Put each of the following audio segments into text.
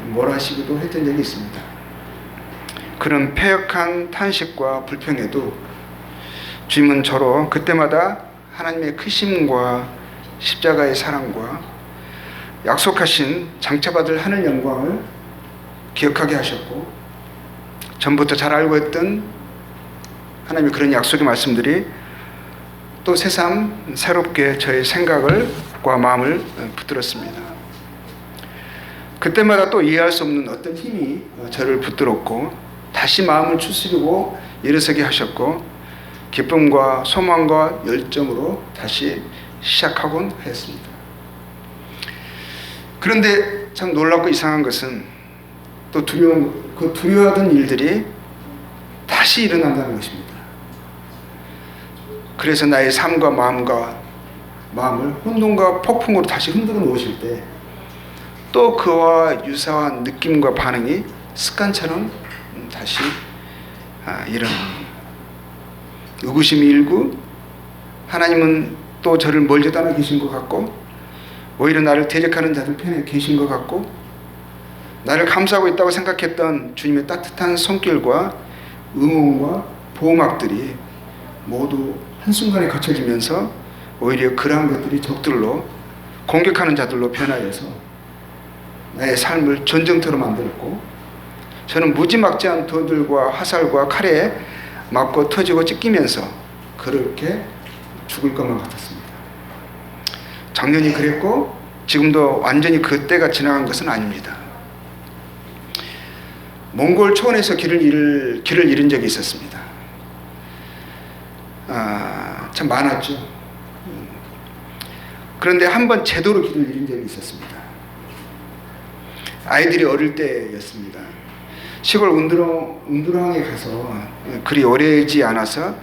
몰아시기도 했던 적이 있습니다. 그런 패역한 탄식과 불평에도 주님은 저로 그때마다 하나님의 크심과 십자가의 사랑과 약속하신 장차받을 하늘 영광을 기억하게 하셨고, 전부터 잘 알고 있던 하나님의 그런 약속의 말씀들이 또 새삼 새롭게 저의 생각과 마음을 붙들었습니다. 그때마다 또 이해할 수 없는 어떤 힘이 저를 붙들었고, 다시 마음을 추스리고 일어서게 하셨고, 기쁨과 소망과 열정으로 다시 시작하곤 했습니다. 그런데 참 놀랍고 이상한 것은 또 두려워하던 일들이 다시 일어난다는 것입니다. 그래서 나의 삶과 마음을 혼돈과 폭풍으로 다시 흔들어 놓으실 때 또 그와 유사한 느낌과 반응이 습관처럼 다시 일어납니다. 의구심이 일고, 하나님은 또 저를 멀리 떠나 계신 것 같고, 오히려 나를 대적하는 자들 편에 계신 것 같고, 나를 감싸고 있다고 생각했던 주님의 따뜻한 손길과 응원과 보호막들이 모두 한순간에 거쳐지면서 오히려 그러한 것들이 적들로, 공격하는 자들로 변하여서 나의 삶을 전쟁터로 만들었고, 저는 무지막지한 돌들과 화살과 칼에 맞고 터지고 찢기면서 그렇게 죽을 것만 같았습니다. 작년이 그랬고 지금도 완전히 그 때가 지나간 것은 아닙니다. 몽골 초원에서 길을 잃은 적이 있었습니다. 참 많았죠. 그런데 한 번 제대로 길을 잃은 적이 있었습니다. 아이들이 어릴 때였습니다. 시골 운두렁에 가서 그리 오래지 않아서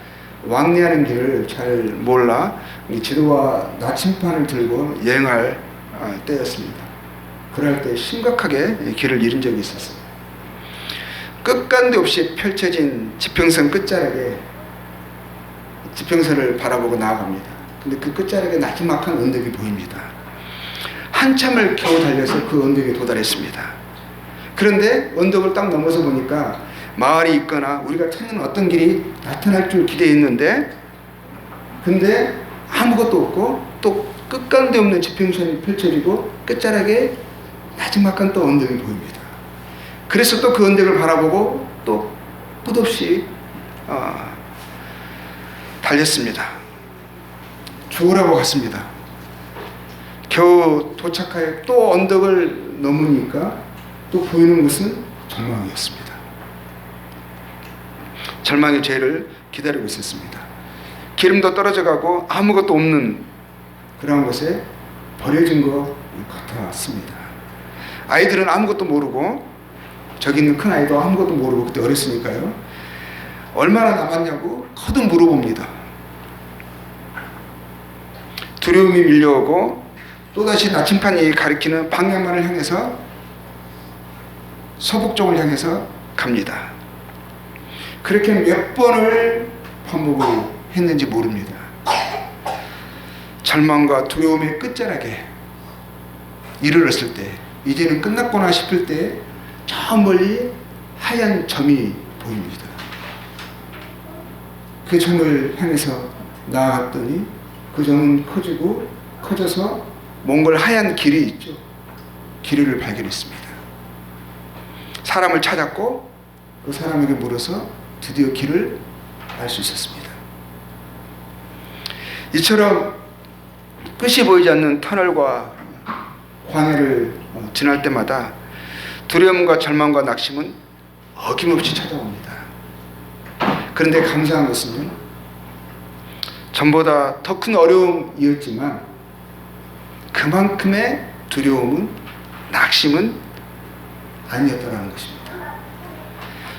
왕래하는 길을 잘 몰라 지도와 나침판을 들고 여행할 때였습니다. 그럴 때 심각하게 길을 잃은 적이 있었어요. 끝간데 없이 펼쳐진 지평선 끝자락에 지평선을 바라보고 나아갑니다. 근데 그 끝자락에 나지막한 언덕이 보입니다. 한참을 겨우 달려서 그 언덕에 도달했습니다. 그런데 언덕을 딱 넘어서 보니까 마을이 있거나 우리가 찾는 어떤 길이 나타날 줄 기대했는데, 근데 아무것도 없고 또 끝간데 없는 지평선이 펼쳐지고 끝자락에 나지막한 또 언덕이 보입니다. 그래서 또 그 언덕을 바라보고 또 끝없이 달렸습니다. 죽으라고 갔습니다. 겨우 도착하여 또 언덕을 넘으니까 또 보이는 것은 절망이었습니다. 절망의 죄를 기다리고 있었습니다. 기름도 떨어져 가고 아무것도 없는 그런 곳에 버려진 것 같았습니다. 아이들은 아무것도 모르고, 저기 있는 큰 아이도 아무것도 모르고, 그때 어렸으니까요. 얼마나 남았냐고 거듭 물어봅니다. 두려움이 밀려오고 또다시 나침판이 가리키는 방향만을 향해서 서북 쪽을 향해서 갑니다. 그렇게 몇 번을 반복을 했는지 모릅니다. 절망과 두려움의 끝자락에 이르렀을 때, 이제는 끝났구나 싶을 때 저 멀리 하얀 점이 보입니다. 그 점을 향해서 나아갔더니 그 점은 커져서 몽골 하얀 길이 있죠. 길을 발견했습니다. 사람을 찾았고 그 사람에게 물어서 드디어 길을 알 수 있었습니다. 이처럼 끝이 보이지 않는 터널과 광야를 지날 때마다 두려움과 절망과 낙심은 어김없이 찾아옵니다. 그런데 감사한 것은요, 전보다 더 큰 어려움이었지만 그만큼의 두려움은, 낙심은 아니었다는 것입니다.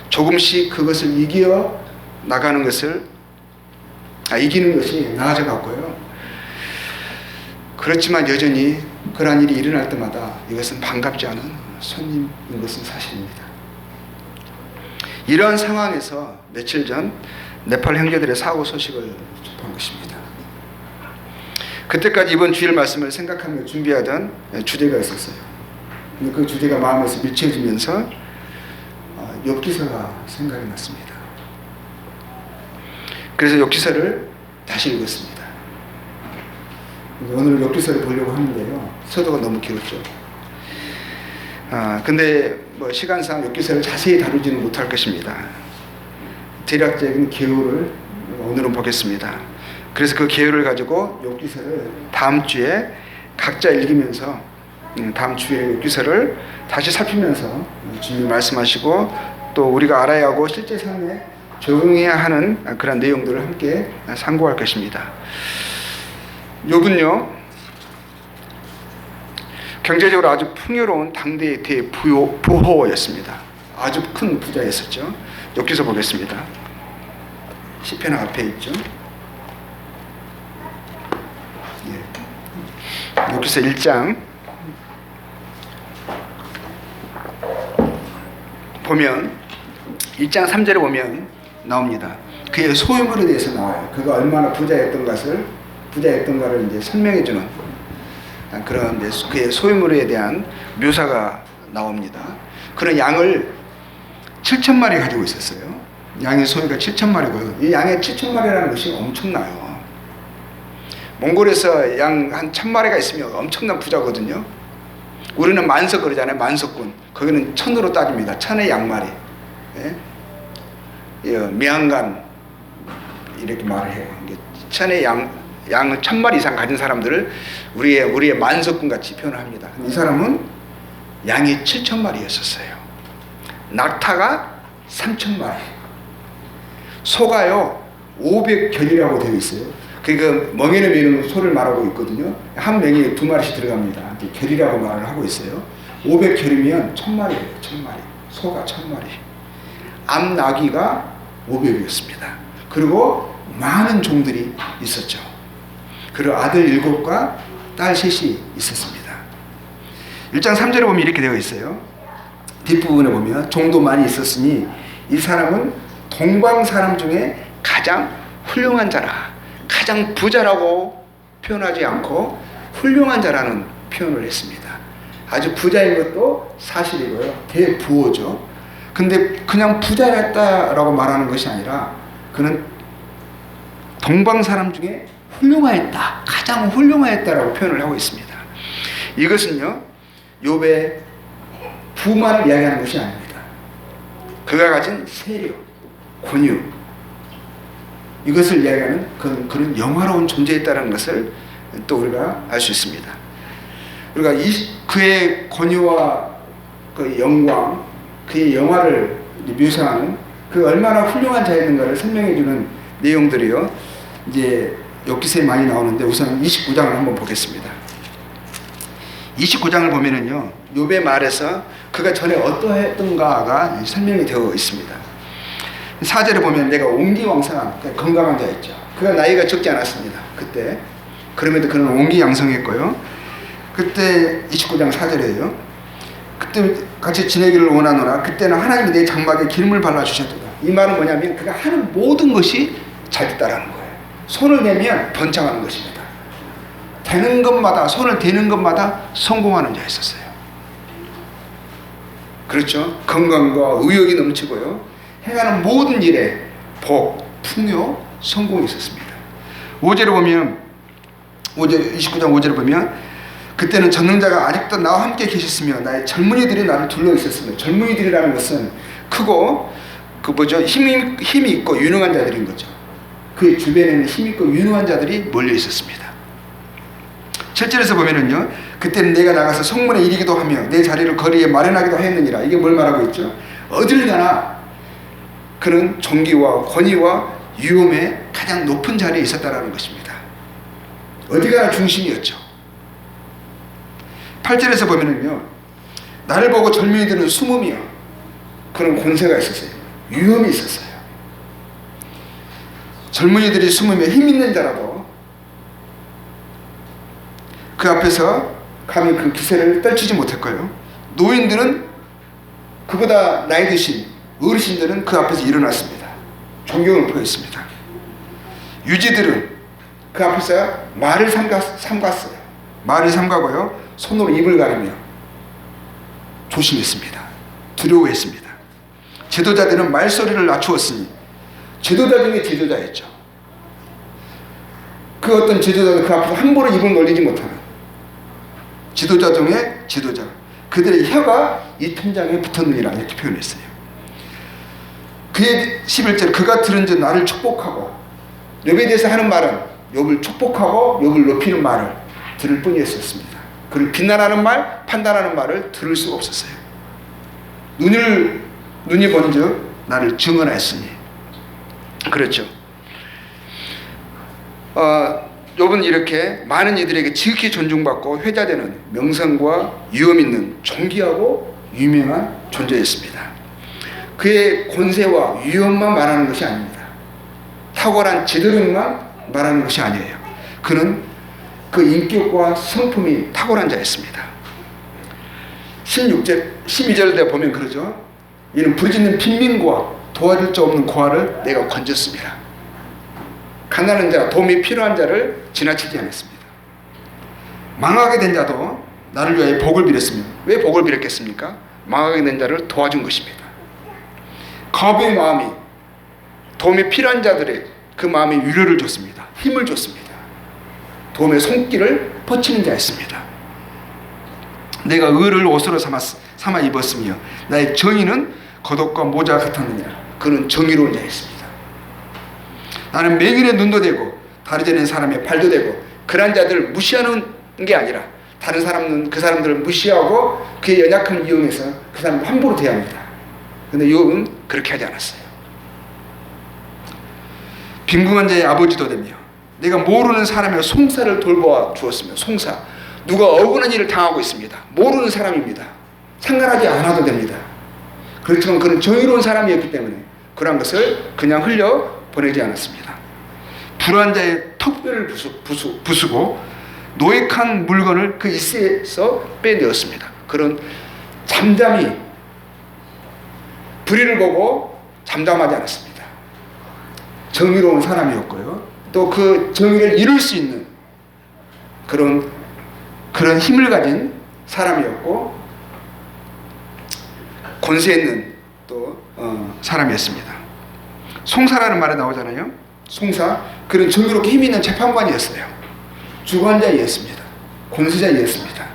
조금씩 그것을 이기는 것이 나아져 갔고요. 그렇지만 여전히 그러한 일이 일어날 때마다 이것은 반갑지 않은 손님인 것은 사실입니다. 이러한 상황에서 며칠 전 네팔 형제들의 사고 소식을 접한 것입니다. 그때까지 이번 주일 말씀을 생각하며 준비하던 주제가 있었어요. 근데 그 주제가 마음에서 맺혀지면서 욥기서가 생각이 났습니다. 그래서 욥기서를 다시 읽었습니다. 오늘 욥기서를 보려고 하는데요. 서도가 너무 길었죠. 근데 뭐 시간상 욥기서를 자세히 다루지는 못할 것입니다. 대략적인 개요를 오늘은 보겠습니다. 그래서 그 개요를 가지고 욥기서를 다음 주에 각자 읽으면서 다음 주에 욥기서를 다시 살피면서 주님이 말씀하시고 또 우리가 알아야 하고 실제 삶에 적용해야 하는 그런 내용들을 함께 상고할 것입니다. 욥은요, 경제적으로 아주 풍요로운 당대의 대부호였습니다. 아주 큰 부자였었죠. 욥기서 보겠습니다. 시편 앞에 있죠. 욥기서 1장 보면 1장 3절에 보면 나옵니다. 그의 소유물에 대해서 나와요. 그가 얼마나 부자였던가를 이제 설명해주는 그런 그의 소유물에 대한 묘사가 나옵니다. 그런 양을 7,000마리 가지고 있었어요. 양의 소유가 7,000마리고요. 이 양의 7,000마리라는 것이 엄청나요. 몽골에서 양 한 1,000마리가 있으면 엄청난 부자거든요. 우리는 만석 그러잖아요. 만석군. 거기는 천으로 따집니다. 천의 양마리. 미항간 이렇게 말을 해요. 천의 양을 1,000마리 이상 가진 사람들을 우리의 만석군 같이 표현을 합니다. 이 사람은 양이 7,000마리였었어요. 낙타가 3,000마리. 소가요 500결이라고 되어 있어요. 그러니까 멍에를 메는 소를 말하고 있거든요. 한 명이 2마리씩 들어갑니다. 결이라고 말을 하고 있어요. 500결이면 1,000마리예요. 1,000마리. 소가 1,000마리. 암나귀가 500이었습니다. 그리고 많은 종들이 있었죠. 그리고 아들 7과 딸 3이 있었습니다. 1장 3절에 보면 이렇게 되어 있어요. 뒷부분에 보면 종도 많이 있었으니 이 사람은 동방 사람 중에 가장 훌륭한 자라. 가장 부자라고 표현하지 않고 훌륭한 자라는 표현을 했습니다. 아주 부자인 것도 사실이고요. 대부호죠. 근데 그냥 부자였다라고 말하는 것이 아니라 그는 동방 사람 중에 훌륭하였다. 가장 훌륭하였다라고 표현을 하고 있습니다. 이것은요, 욥의 부만을 이야기하는 것이 아닙니다. 그가 가진 세력, 권유, 이것을 이야기하는 그런 영화로운 존재였다는 것을 또 우리가 알 수 있습니다. 우리가 그의 권유와 그 영광, 그의 영화를 묘사하는 그 얼마나 훌륭한 자였는가를 설명해주는 내용들이요, 이제 욥기서에 많이 나오는데 우선 29장을 한번 보겠습니다. 29장을 보면은요, 욥의 말에서 그가 전에 어떠했던가가 설명이 되어 있습니다. 4절에 보면 내가 온기왕성한 건강한 자였죠. 그가 나이가 적지 않았습니다. 그때. 그럼에도 그는 온기양성했고요. 그때 29장 4절이에요. 그때 같이 지내기를 원하노라. 그때는 하나님이 내 장막에 기름을 발라주셨도다. 이 말은 뭐냐면 그가 하는 모든 것이 잘 됐다라는 거예요. 손을 내면 번창하는 것입니다. 되는 것마다, 손을 대는 것마다 성공하는 자였었어요. 그렇죠? 건강과 의욕이 넘치고요. 행하는 모든 일에 복, 풍요, 성공이 있었습니다. 5절에 보면 29장 5절에 보면 그때는 전능자가 아직도 나와 함께 계셨으며 나의 젊은이들이 나를 둘러 있었으며, 젊은이들이라는 것은 크고 힘이 있고 유능한 자들인 거죠. 그의 주변에는 힘 있고 유능한 자들이 몰려 있었습니다. 7절에서 보면은요, 그때는 내가 나가서 성문에 이르기도 하며 내 자리를 거리에 마련하기도 했느니라. 이게 뭘 말하고 있죠? 어딜 가나 그는 존귀와 권위와 위엄의 가장 높은 자리에 있었다라는 것입니다. 어디 가나 중심이었죠. 8절에서 보면은요, 나를 보고 젊은이들은 숨으며, 그런 권세가 있었어요. 위엄이 있었어요. 젊은이들이 숨으며 힘 있는 자라도 그 앞에서 감히 그 기세를 떨치지 못했고요. 노인들은 그보다 나이 드신 어르신들은 그 앞에서 일어났습니다. 존경을 표했습니다. 유지들은 그 앞에서 말을 삼갔어요. 말을 삼가고요, 손으로 입을 가리며 조심했습니다. 두려워했습니다. 지도자들은 말소리를 낮추었으니 지도자 중에 지도자였죠. 그 어떤 지도자는 그 앞에서 함부로 입을 놀리지 못하는 지도자 중에 지도자. 그들의 혀가 이 천장에 붙었느니라 이렇게 표현했어요. 그의 11절 그가 들은즉 나를 축복하고 욥에 대해서 하는 말은 욥을 축복하고 욥을 높이는 말을 들을 뿐이었습니다. 그를 비난하는 말, 판단하는 말을 들을 수가 없었어요. 눈이 본즉 나를 증언하였으니. 그렇죠. 욥은 이렇게 많은 이들에게 지극히 존중받고 회자되는 명성과 위엄 있는 존귀하고 유명한 존재였습니다. 그의 권세와 위엄만 말하는 것이 아닙니다. 탁월한 지도력만 말하는 것이 아니에요. 그는 그 인격과 성품이 탁월한 자였습니다. 12절에 보면 그러죠. 이는 부르짖는 빈민과 도와줄 자 없는 고아를 내가 건졌습니다. 가난한 자, 도움이 필요한 자를 지나치지 않았습니다. 망하게 된 자도 나를 위하여 복을 빌었습니다. 왜 복을 빌었겠습니까? 망하게 된 자를 도와준 것입니다. 거부의 마음이 도움이 필요한 자들의 그 마음에 위로를 줬습니다. 힘을 줬습니다. 도움의 손길을 뻗치는 자였습니다. 내가 의를 옷으로 삼아 입었으며 나의 정의는 겉옷과 모자 같았느니라. 그는 정의로운 자였습니다. 나는 맹인의 눈도 되고 다르지 않은 사람의 발도 되고 그런 자들을 무시하는 게 아니라 다른 사람은 그 사람들을 무시하고 그의 연약함을 이용해서 그 사람을 함부로 대합니다. 그런데 욥은 그렇게 하지 않았어요. 빈궁한 자의 아버지도 되며 내가 모르는 사람의 송사를 돌보아 주었으며 송사 누가 억울한 일을 당하고 있습니다. 모르는 사람입니다. 상관하지 않아도 됩니다. 그렇지만 그는 정의로운 사람이었기 때문에 그러한 것을 그냥 흘려 보내지 않았습니다. 불안한 자의 턱뼈를 부수고 노획한 물건을 그 이스에서 빼내었습니다. 그런 잠잠히 불의를 보고 잠잠하지 않았습니다. 정의로운 사람이었고요. 또 그 정의를 이룰 수 있는 그런 힘을 가진 사람이었고 권세 있는 또 사람이었습니다. 송사라는 말이 나오잖아요. 송사, 그런 정의롭게 힘 있는 재판관이었어요. 주관자이었습니다. 권세자이었습니다.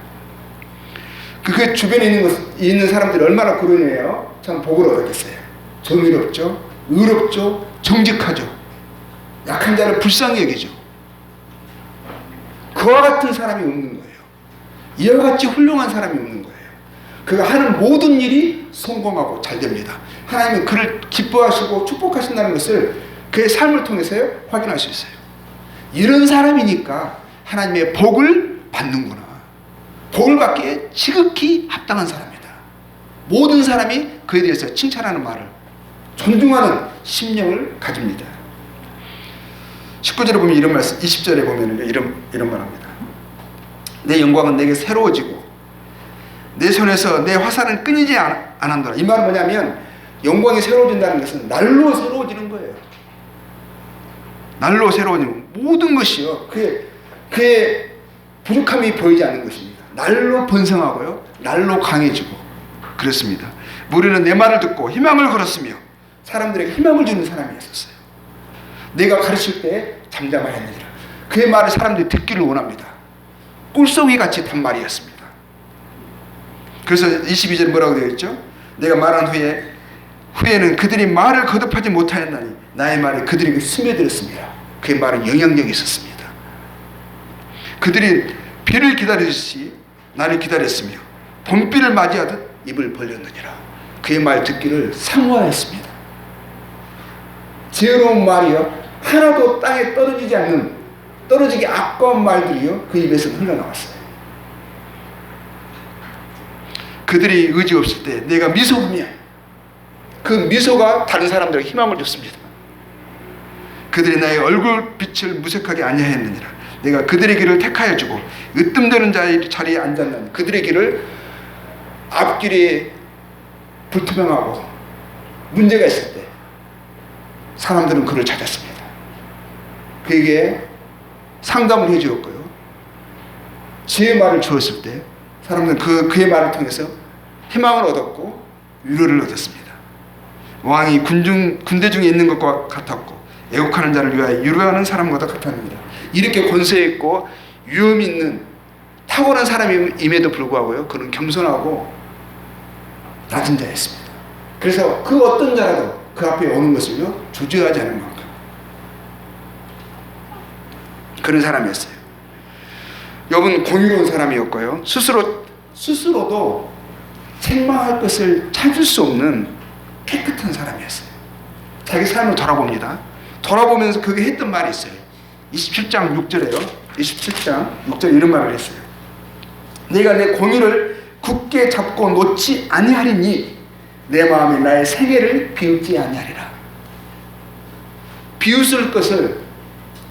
그 주변에 있는 사람들이 얼마나 그러네요. 참 복을 얻었겠어요. 정의롭죠, 의롭죠, 정직하죠. 약한 자를 불쌍히 여기죠. 그와 같은 사람이 없는 거예요. 이와 같이 훌륭한 사람이 없는 거예요. 그가 하는 모든 일이 성공하고 잘 됩니다. 하나님은 그를 기뻐하시고 축복하신다는 것을 그의 삶을 통해서 확인할 수 있어요. 이런 사람이니까 하나님의 복을 받는구나. 복을 받기에 지극히 합당한 사람이다. 모든 사람이 그에 대해서 칭찬하는 말을 존중하는 심령을 가집니다. 19절에 보면 이런 말씀, 20절에 보면 이런 말합니다. 내 영광은 내게 새로워지고 내 손에서 내 화살은 끊이지 않았노라. 이 말은 뭐냐면 영광이 새로워진다는 것은 날로 새로워지는 거예요. 날로 새로워지는 모든 것이요. 그의 부족함이 보이지 않는 것입니다. 날로 번성하고요. 날로 강해지고 그렇습니다. 우리는 내 말을 듣고 희망을 걸었으며 사람들에게 희망을 주는 사람이었어요. 내가 가르칠 때 잠잠하였느니라. 그의 말을 사람들이 듣기를 원합니다. 꿀송이 같이 단말이었습니다. 그래서 22절 뭐라고 되어 있죠? 내가 말한 후에는 그들이 말을 거듭하지 못하였나니 나의 말이 그들에게 스며들었습니다. 그의 말은 영향력이 있었습니다. 그들이 비를 기다리듯이 나를 기다렸으며 봄비를 맞이하듯 입을 벌렸느니라. 그의 말 듣기를 사모하였습니다. 지혜로운 말이요 하나도 땅에 떨어지기 아까운 말들이요 그 입에서 흘러나왔어요. 그들이 의지 없을 때 내가 미소하며 그 미소가 다른 사람들에게 희망을 줬습니다. 그들이 나의 얼굴빛을 무색하게 아니하였느니라. 내가 그들의 길을 택하여 주고 으뜸되는 자리에 앉았나니 그들의 길을 앞길이 불투명하고 문제가 있을 때 사람들은 그를 찾았습니다. 그에게 상담을 해주었고요. 지혜의 말을 주었을 때 사람들은 그의 말을 통해서 희망을 얻었고 위로를 얻었습니다. 왕이 군대 중에 있는 것과 같았고 애국하는 자를 위하여 위로하는 사람과도 같았습니다. 이렇게 권세 있고 위험 있는 탁월한 사람임에도 불구하고요, 그는 겸손하고 낮은 자였습니다. 그래서 그 어떤 자라도 그 앞에 오는 것을요 주저하지 않을 만큼 그런 사람이었어요. 욥은 공의로운 사람이었고요, 스스로도 책망할 것을 찾을 수 없는 깨끗한 사람이었어요. 자기 삶을 돌아봅니다. 돌아보면서 그게 했던 말이 있어요. 27장 6절에요. 27장 6절 이런 말을 했어요. 내가 내 공의를 굳게 잡고 놓지 아니하리니 내 마음이 나의 생애를 비웃지 아니하리라. 비웃을 것을,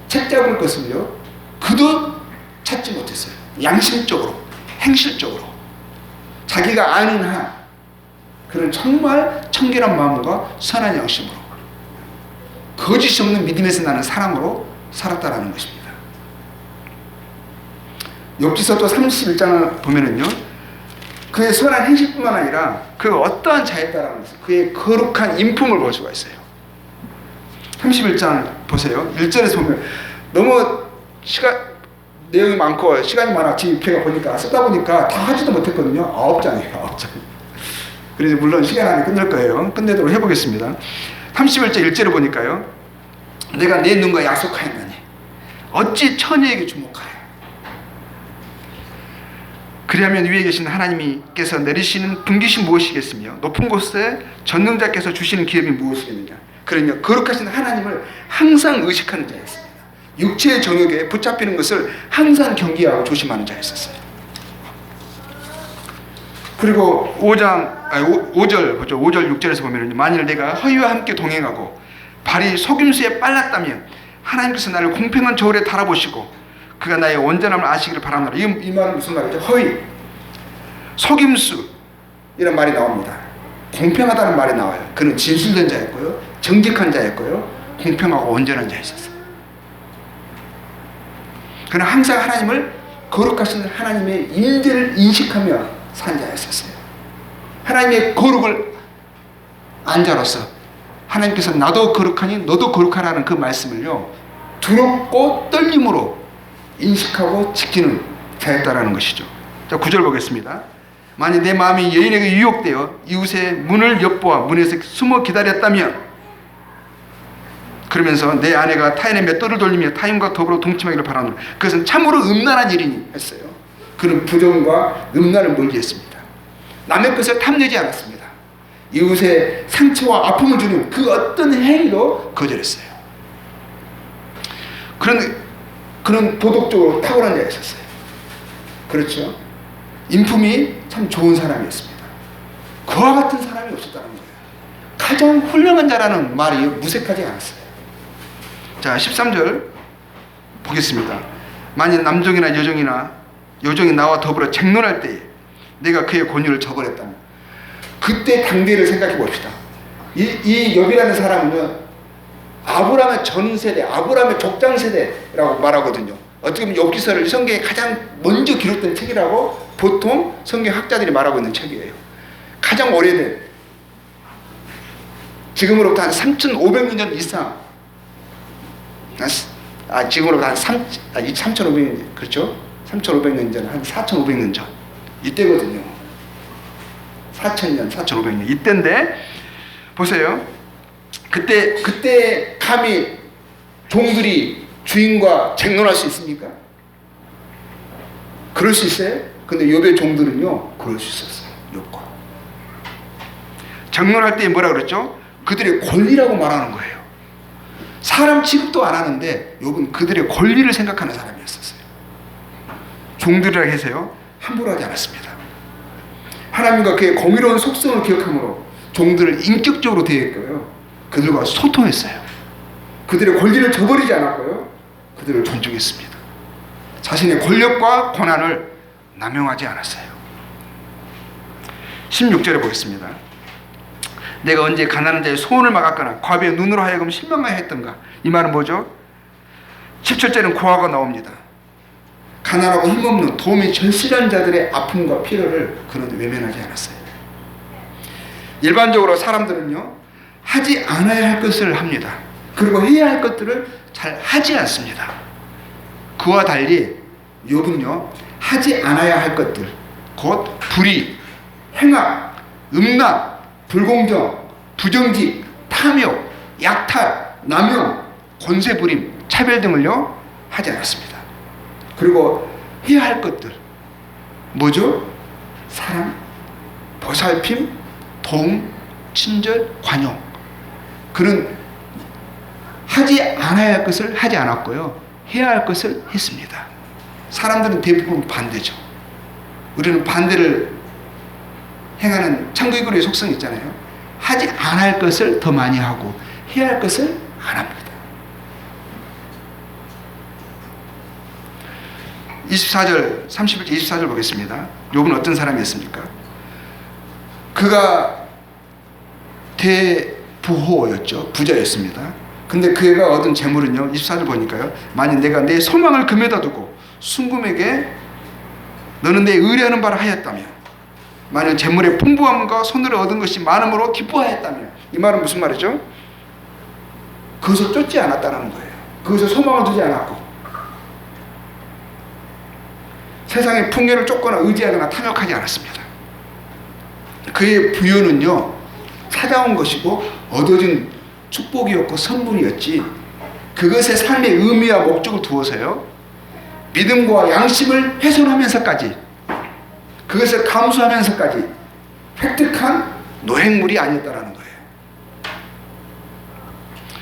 책 잡을 것을요 그도 찾지 못했어요. 양심적으로, 행실적으로 자기가 아는 한 그런 정말 청결한 마음과 선한 양심으로 거짓이 없는 믿음에서 나는 사랑으로 살았다라는 것입니다. 욥기서 또 31장을 보면은요, 그의 선한 행실뿐만 아니라 그 어떠한 자였다라는 것을, 그의 거룩한 인품을 볼 수가 있어요. 31장 보세요. 1절에서 보면 너무 내용이 많고 시간이 많아. 제가 보니까 쓰다 보니까 다 하지도 못했거든요. 9장이에요. 9장. 그래서 물론 시간 안에 끝낼 거예요. 끝내도록 해보겠습니다. 31절 1절을 보니까요, 내가 내 눈과 약속하였나니 어찌 처녀에게 주목하여. 그리하면 위에 계신 하나님께서 내리시는 분깃이 무엇이겠으며 높은 곳에 전능자께서 주시는 기업이 무엇이겠느냐. 그러니까 거룩하신 하나님을 항상 의식하는 자였습니다. 육체의 정욕에 붙잡히는 것을 항상 경계하고 조심하는 자였었어요. 그리고 5절 보죠. 5절 6절에서 보면 만일 내가 허위와 함께 동행하고 발이 속임수에 빨랐다면 하나님께서 나를 공평한 저울에 달아보시고 그가 나의 온전함을 아시기를 바라노라. 이 말은 무슨 말이죠? 허위, 속임수 이런 말이 나옵니다. 공평하다는 말이 나와요. 그는 진실된 자였고요, 정직한 자였고요, 공평하고 온전한 자였었어요. 그는 항상 하나님을, 거룩하신 하나님의 임재를 인식하며 산 자였었어요. 하나님의 거룩을 안 자로서 하나님께서 나도 거룩하니 너도 거룩하라는 그 말씀을요 두렵고 떨림으로 인식하고 지키는 자였다라는 것이죠. 자, 9절 보겠습니다. 만일 내 마음이 여인에게 유혹되어 이웃의 문을 엿보아 문에서 숨어 기다렸다면, 그러면서 내 아내가 타인의 맷돌을 돌리며 타인과 더불어 동침하기를 바라노라. 그것은 참으로 음란한 일이니 했어요. 그는 부정과 음란을 멀리했습니다. 남의 것을 탐내지 않았습니다. 이웃의 상처와 아픔을 주는 그 어떤 행위도 거절했어요. 그런 도덕적으로 탁월한 자였었어요. 그렇죠? 인품이 참 좋은 사람이었습니다. 그와 같은 사람이 없었다는 거예요. 가장 훌륭한 자라는 말이 무색하지 않았어요. 자, 13절 보겠습니다. 만일 남종이나 여종이 나와 더불어 쟁론할 때에 내가 그의 권유를 저버렸다면, 그때 당대를 생각해 봅시다. 이 욥이라는 사람은 아브라함의 전 세대, 아브라함의 족장 세대라고 말하거든요. 어떻게 보면 욥기서를 성경에 가장 먼저 기록된 책이라고 보통 성경학자들이 말하고 있는 책이에요. 가장 오래된, 지금으로부터 한 3,500년 전 이상, 지금으로부터 한 3,500년, 그렇죠? 3,500년 전, 한 4,500년 전 이때거든요. 4,000년, 4,500년 이때인데 보세요. 그때 감히 종들이 주인과 쟁론할 수 있습니까? 그럴 수 있어요? 근데 욥의 종들은요 그럴 수 있었어요. 욥과 쟁론할 때 뭐라 그랬죠? 그들의 권리라고 말하는 거예요. 사람 취급도 안 하는데 욥은 그들의 권리를 생각하는 사람이었었어요. 종들이라 해서요 함부로 하지 않았습니다. 하나님과 그의 공의로운 속성을 기억함으로 종들을 인격적으로 대했고요, 그들과 소통했어요. 그들의 권리를 저버리지 않았고요, 그들을 존중했습니다. 자신의 권력과 권한을 남용하지 않았어요. 16절에 보겠습니다. 내가 언제 가난한 자의 소원을 막았거나 과부의 눈으로 하여금 실망하여 했던가. 이 말은 뭐죠? 17절에는 고아가 나옵니다. 가난하고 힘없는 도움이 절실한 자들의 아픔과 필요를 그는 외면하지 않았어요. 일반적으로 사람들은요, 하지 않아야 할 것을 합니다. 그리고 해야 할 것들을 잘 하지 않습니다. 그와 달리 욥은요, 하지 않아야 할 것들, 곧 불의, 행악, 음란, 불공정, 부정직, 탐욕, 약탈, 남용, 권세부림, 차별 등을요 하지 않았습니다. 그리고 해야 할 것들 뭐죠? 사랑, 보살핌, 도움, 친절, 관용. 그는 하지 않아야 할 것을 하지 않았고요, 해야 할 것을 했습니다. 사람들은 대부분 반대죠. 우리는 반대를 행하는 창구이구리의 속성이 있잖아요. 하지 않아야 할 것을 더 많이 하고 해야 할 것을 안 합니다. 24절, 31절, 24절 보겠습니다. 욥은 어떤 사람이었습니까? 그가 대부호였죠. 부자였습니다. 근데 그가 얻은 재물은요, 24절 보니까요, 만약 내가 내 소망을 금에다 두고 순금에게 너는 내 의뢰하는 바를 하였다며, 만약 재물의 풍부함과 손으로 얻은 것이 많음으로 기뻐하였다며, 이 말은 무슨 말이죠? 그것을 쫓지 않았다는 거예요. 그것을 소망을 두지 않았고, 세상의 풍요를 쫓거나 의지하거나 탐욕하지 않았습니다. 그의 부여는요, 찾아온 것이고 얻어진 축복이었고 선물이었지, 그것의 삶의 의미와 목적을 두어서요, 믿음과 양심을 훼손하면서까지, 그것을 감수하면서까지 획득한 노획물이 아니었다라는 거예요.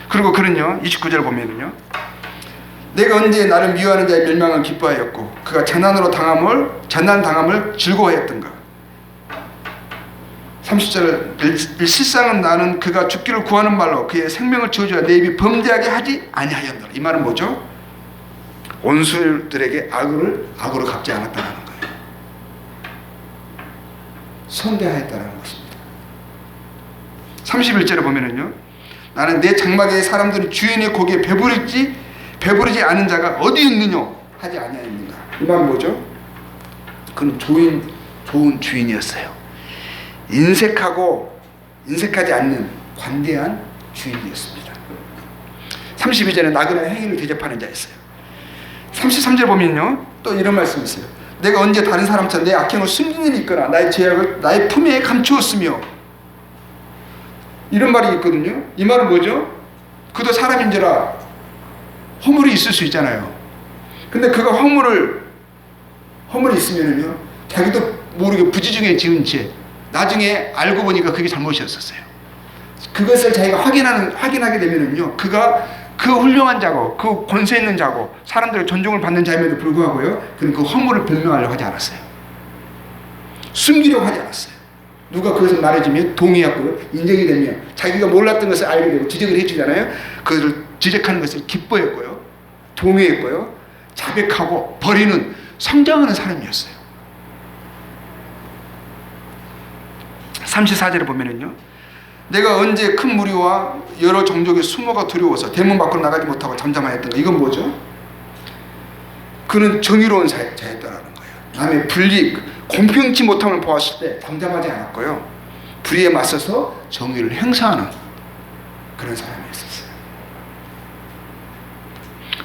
그리고 그는요, 29절 보면은요, 내가 언제 나를 미워하는 자의 멸망을 기뻐하였고 그가 재난 당함을 즐거워했던가. 30절, 실상은 나는 그가 죽기를 구하는 말로 그의 생명을 지어주어 내 입이 범죄하게 하지 아니하였노라. 이 말은 뭐죠? 원수들에게 악으로 갚지 않았다는 거예요. 선대하였다는 것입니다. 31절에 보면은요, 나는 내 장막의 사람들은 주인의 고기에 배부르지 않은 자가 어디 있느냐 하지 아니하였는가. 이 말은 뭐죠? 그는 좋은 주인이었어요. 인색하지 않는 관대한 주인이었습니다. 32절에 나그네 행위를 대접하는 자였어요. 33절 보면요, 또 이런 말씀이 있어요. 내가 언제 다른 사람처럼 내 악행을 숨긴 일이 있거나 나의 죄악을 나의 품에 감추었으며, 이런 말이 있거든요. 이 말은 뭐죠? 그도 사람인지라 허물이 있을 수 있잖아요. 근데 그가 허물이 있으면은요, 자기도 모르게 부지중에 지은 죄, 나중에 알고 보니까 그게 잘못이었었어요. 그것을 자기가 확인하게 되면은요, 그가 그 훌륭한 자고 그 권세 있는 자고 사람들의 존중을 받는 자임에도 불구하고요, 그는 그 허물을 변명하려고 하지 않았어요. 숨기려고 하지 않았어요. 누가 그것을 말해주면 동의하고 인정이 되면 자기가 몰랐던 것을 알게 되고 지적을 해주잖아요. 그것을 지적하는 것을 기뻐했고요, 동의했고요, 자백하고 버리는, 성장하는 사람이었어요. 34절에 보면은요, 내가 언제 큰 무리와 여러 종족의 수모가 두려워서 대문 밖으로 나가지 못하고 잠잠하였던가. 이건 뭐죠? 그는 정의로운 자였다라는 거예요. 남의 불이익, 공평치 못함을 보았을 때 잠잠하지 않았고요, 불의에 맞서서 정의를 행사하는 그런 사람이었어요.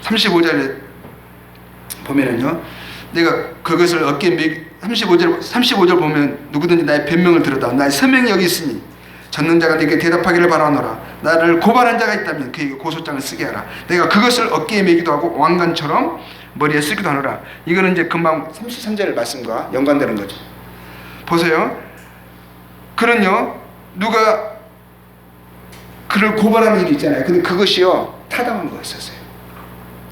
35절에 보면은요, 내가 그것을 어깨에 35절 보면 누구든지 나의 변명을 들었다. 나의 서명이 여기 있으니 젖는 자가 네게 대답하기를 바라노라. 나를 고발한 자가 있다면 그에게 고소장을 쓰게 하라. 내가 그것을 어깨에 메기도 하고 왕관처럼 머리에 쓰기도 하노라. 이거는 이제 금방 33절 말씀과 연관되는 거죠. 보세요. 그는요, 누가 그를 고발하는 일이 있잖아요. 근데 그것이요, 타당한 거였었어요.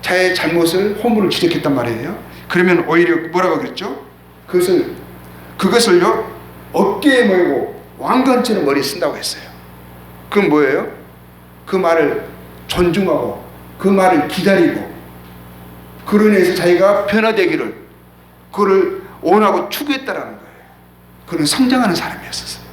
자의 잘못을, 허물을 지적했단 말이에요. 그러면 오히려 뭐라고 그랬죠? 그것을요, 어깨에 메고 왕관처럼 머리에 쓴다고 했어요. 그건 뭐예요? 그 말을 존중하고 그 말을 기다리고 그로 인해서 자기가 변화되기를, 그를 원하고 추구했다라는 거예요. 그는 성장하는 사람이었어요.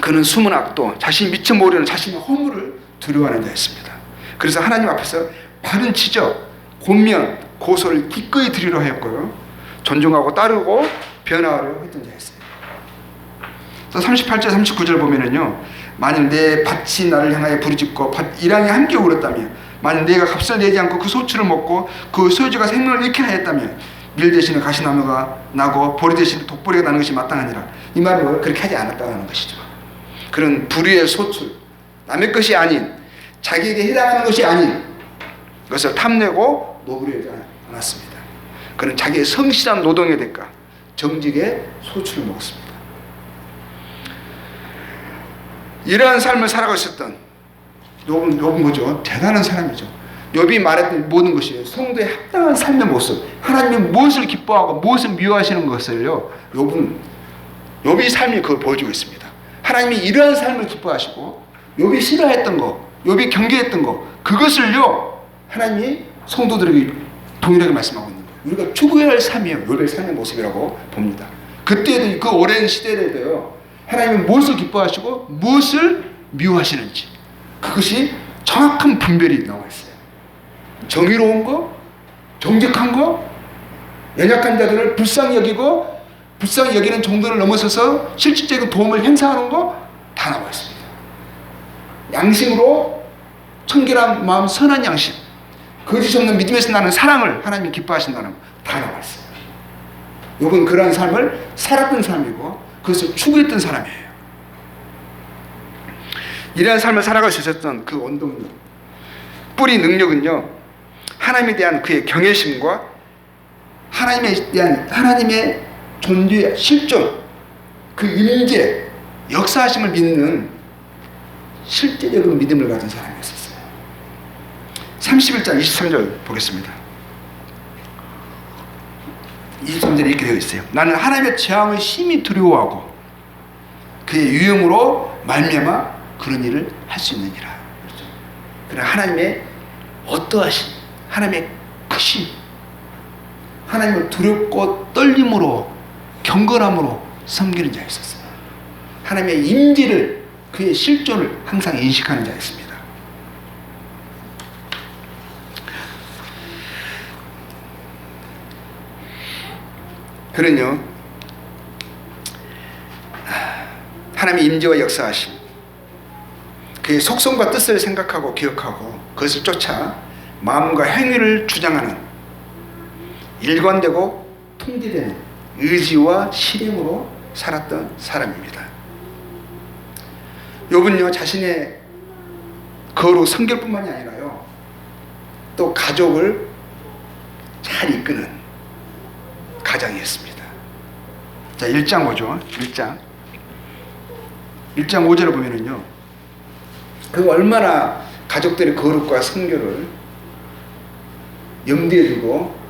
그는 숨은 악도, 자신이 미처 모르는 자신의 허물을 두려워하는 자였습니다. 그래서 하나님 앞에서 바른 지적, 권면, 고소를 기꺼이 드리려 했고요, 존중하고 따르고 변화하려고 했던 자였어요. 38절 39절 보면은요, 만일 내 밭이 나를 향하여 부르짖고 이랑이 함께 울었다면, 만일 내가 값을 내지 않고 그 소출을 먹고 그 소유주가 생명을 잃게 하였다면 밀 대신에 가시나무가 나고 보리 대신에 독보리가 나는 것이 마땅하니라. 이 말은 뭐예요? 그렇게 하지 않았다는 것이죠. 그런 불의의 소출, 남의 것이 아닌, 자기에게 해당하는 것이 아닌 것을 탐내고 노부리하지 않았습니다. 그는 자기의 성실한 노동의 대가, 정직의 소출을 먹었습니다. 이러한 삶을 살아가고 있었던 욥은 뭐죠? 대단한 사람이죠. 욥이 말했던 모든 것이 성도의 합당한 삶의 모습, 하나님이 무엇을 기뻐하고 무엇을 미워하시는 것을요, 욥이 삶이 그걸 보여주고 있습니다. 하나님이 이러한 삶을 기뻐하시고 욥이 싫어했던 거, 욥이 경계했던 거, 그것을요 하나님이 성도들에게 동일하게 말씀하고 있는 거예요. 우리가 추구해야 할 삶이에요. 욥의 삶의 모습이라고 봅니다. 그때도 그 오랜 시대에도요, 하나님은 무엇을 기뻐하시고 무엇을 미워하시는지, 그것이 정확한 분별이 나와 있어요. 정의로운 거, 정직한 거, 연약한 자들을 불쌍히 여기고 불쌍히 여기는 정도를 넘어서서 실질적인 도움을 행사하는 거 다 나와 있습니다. 양심으로 청결한 마음, 선한 양심, 거짓 없는 믿음에서 나는 사랑을 하나님이 기뻐하신다는 거 다 나와 있어요. 욥은 그러한 삶을 살았던 사람이고 그것을 추구했던 사람이에요. 이러한 삶을 살아갈 수 있었던 그 원동력, 뿌리 능력은요, 하나님에 대한 그의 경외심과 하나님에 대한 하나님의 존재, 실존, 그 임재, 역사하심을 믿는 실제적인 믿음을 가진 사람이었어요. 31장 23절 보겠습니다. 23절에 이렇게 되어 있어요. 나는 하나님의 재앙을 심히 두려워하고 그의 유형으로 말미암아 그런 일을 할 수 있느니라. 그렇죠? 그러나 하나님의 어떠하신, 하나님의 크신, 하나님을 두렵고 떨림으로, 경건함으로 섬기는 자였었어요. 하나님의 임재를, 그의 실존을 항상 인식하는 자였습니다. 그는요, 하나님의 임재와 역사하심, 그의 속성과 뜻을 생각하고 기억하고 그것을 쫓아 마음과 행위를 주장하는 일관되고 통제되는 의지와 실행으로 살았던 사람입니다. 욥은요, 자신의 거룩 성결뿐만이 아니라요, 또 가족을 잘 이끄는 가장이었습니다. 자, 1장 보죠. 1장 5절을 보면은요, 그 얼마나 가족들의 거룩과 성결을 염두에 두고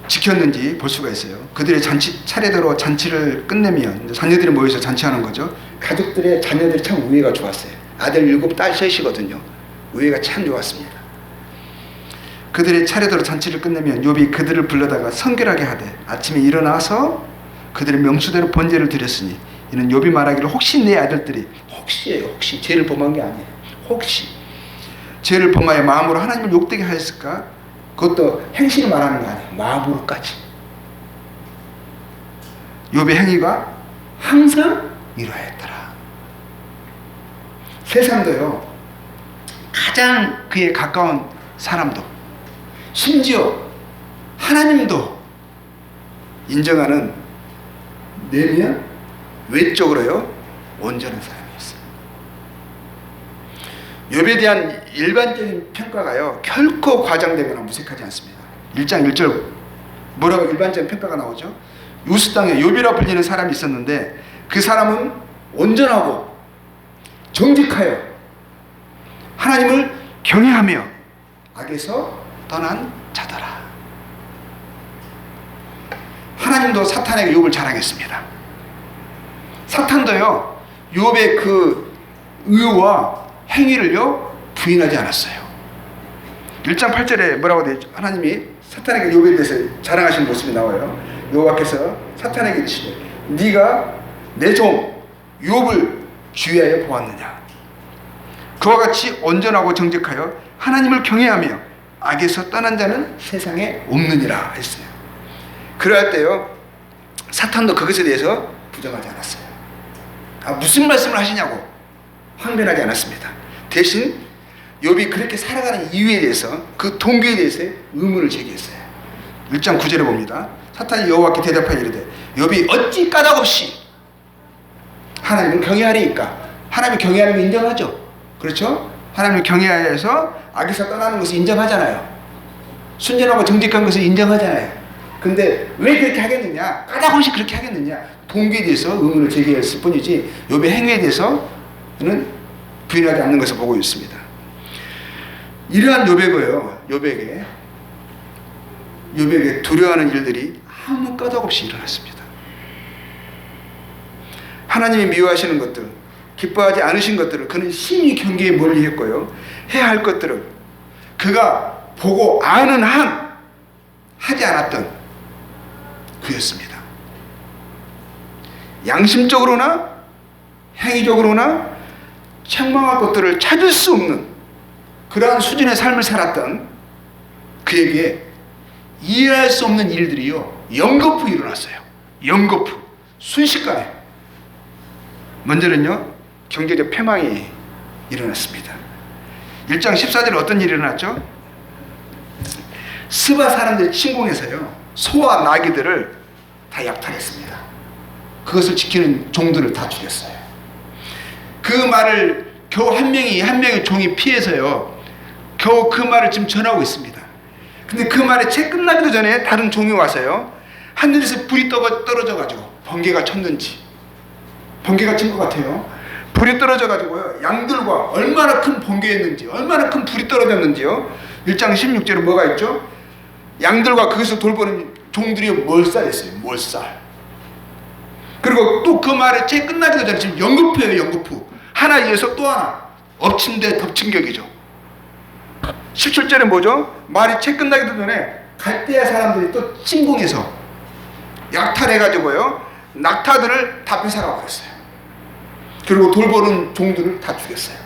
지켰는지 볼 수가 있어요. 그들의 차례대로 잔치를 끝내면 자녀들이 모여서 잔치하는 거죠. 가족들의 자녀들이 참 우애가 좋았어요. 아들 7, 딸 3이거든요. 우애가 참 좋았습니다. 그들의 차례대로 잔치를 끝내면 욥이 그들을 불러다가 성결하게 하되 아침에 일어나서 그들의 명수대로 번제를 드렸으니 이는 욥이 말하기를 혹시 내 아들들이, 혹시예요, 혹시 죄를 범한 게 아니에요, 혹시 죄를 범하여 마음으로 하나님을 욕되게 하였을까? 그것도 행실을 말하는 거 아니에요. 마음으로까지. 욥의 행위가 항상 이러하였더라. 세상도요, 가장 그에 가까운 사람도, 심지어 하나님도 인정하는 내면 외적으로요 온전한 사람이었어요. 욥에 대한 일반적인 평가가요 결코 과장되거나 무색하지 않습니다. 1장 1절 뭐라고 일반적인 평가가 나오죠? 우스 땅에 욥이라 불리는 사람이 있었는데 그 사람은 온전하고 정직하여 하나님을 경외하며 악에서 떠난 자더라. 하나님도 사탄에게 욥을 자랑했습니다. 사탄도요 욥의 그 의와 행위를요 부인하지 않았어요. 1장 8절에 뭐라고 되어 있죠? 하나님이 사탄에게 욥에 대해서 자랑하신 모습이 나와요. 여호와께서 사탄에게 이르시되 네가 내 종 욥을 주의하여 보았느냐. 그와 같이 온전하고 정직하여 하나님을 경외하며 악에서 떠난 자는 세상에 없느니라 했어요. 그럴 때요, 사탄도 그것에 대해서 부정하지 않았어요. 무슨 말씀을 하시냐고 항변하지 않았습니다. 대신 욥이 그렇게 살아가는 이유에 대해서, 그 동기에 대해서 의문을 제기했어요. 1장 9절에 봅니다. 사탄이 여호와께 대답하여 이르되 욥이 어찌 까닭없이 하나님을 경외하리이까. 하나님을 경외하는 거 인정하죠. 그렇죠? 하나님을 경외하여서 악에서 떠나는 것을 인정하잖아요. 순전하고 정직한 것을 인정하잖아요. 근데 왜 그렇게 하겠느냐, 까닭없이 그렇게 하겠느냐, 동기에 대해서 의문을 제기했을 뿐이지 욥의 행위에 대해서는 부인하지 않는 것을 보고 있습니다. 이러한 욥에게 두려워하는 일들이 아무 까닭없이 일어났습니다. 하나님이 미워하시는 것들, 기뻐하지 않으신 것들을 그는 심히 경계에 멀리했고요, 해야 할 것들을 그가 보고 아는 한 하지 않았던 그였습니다. 양심적으로나 행위적으로나 책망할 것들을 찾을 수 없는 그러한 수준의 삶을 살았던 그에게 이해할 수 없는 일들이요, 연거푸 일어났어요. 연거푸, 순식간에. 먼저는요, 경제적 패망이 일어났습니다. 1장 14절에 어떤 일이 일어났죠? 스바 사람들이 침공해서요, 소와 나귀들을 다 약탈했습니다. 그것을 지키는 종들을 다 죽였어요. 그 말을 겨우 한 명의 종이 피해서요, 겨우 그 말을 지금 전하고 있습니다. 근데 그 말이 채 끝나기도 전에 다른 종이 와서요, 하늘에서 불이 떨어져 가지고 번개가 쳤는지, 번개가 친 것 같아요. 불이 떨어져 가지고요, 양들과 얼마나 큰 번개였는지, 얼마나 큰 불이 떨어졌는지요. 1장 16절에 뭐가 있죠? 양들과 그것을 돌보는 종들이 몰살했어요. 몰살. 그리고 또 그 말을 채 끝나기도 전에 지금 연거푸예요. 연거푸. 하나 이어서 또 하나, 엎친 데 덮친 격이죠. 17절에 뭐죠? 말이 채 끝나기도 전에 갈대아 사람들이 또 침공해서 약탈해가지고요, 낙타들을 다 뺏어가 버렸어요. 그리고 돌보는 종들을 다 죽였어요.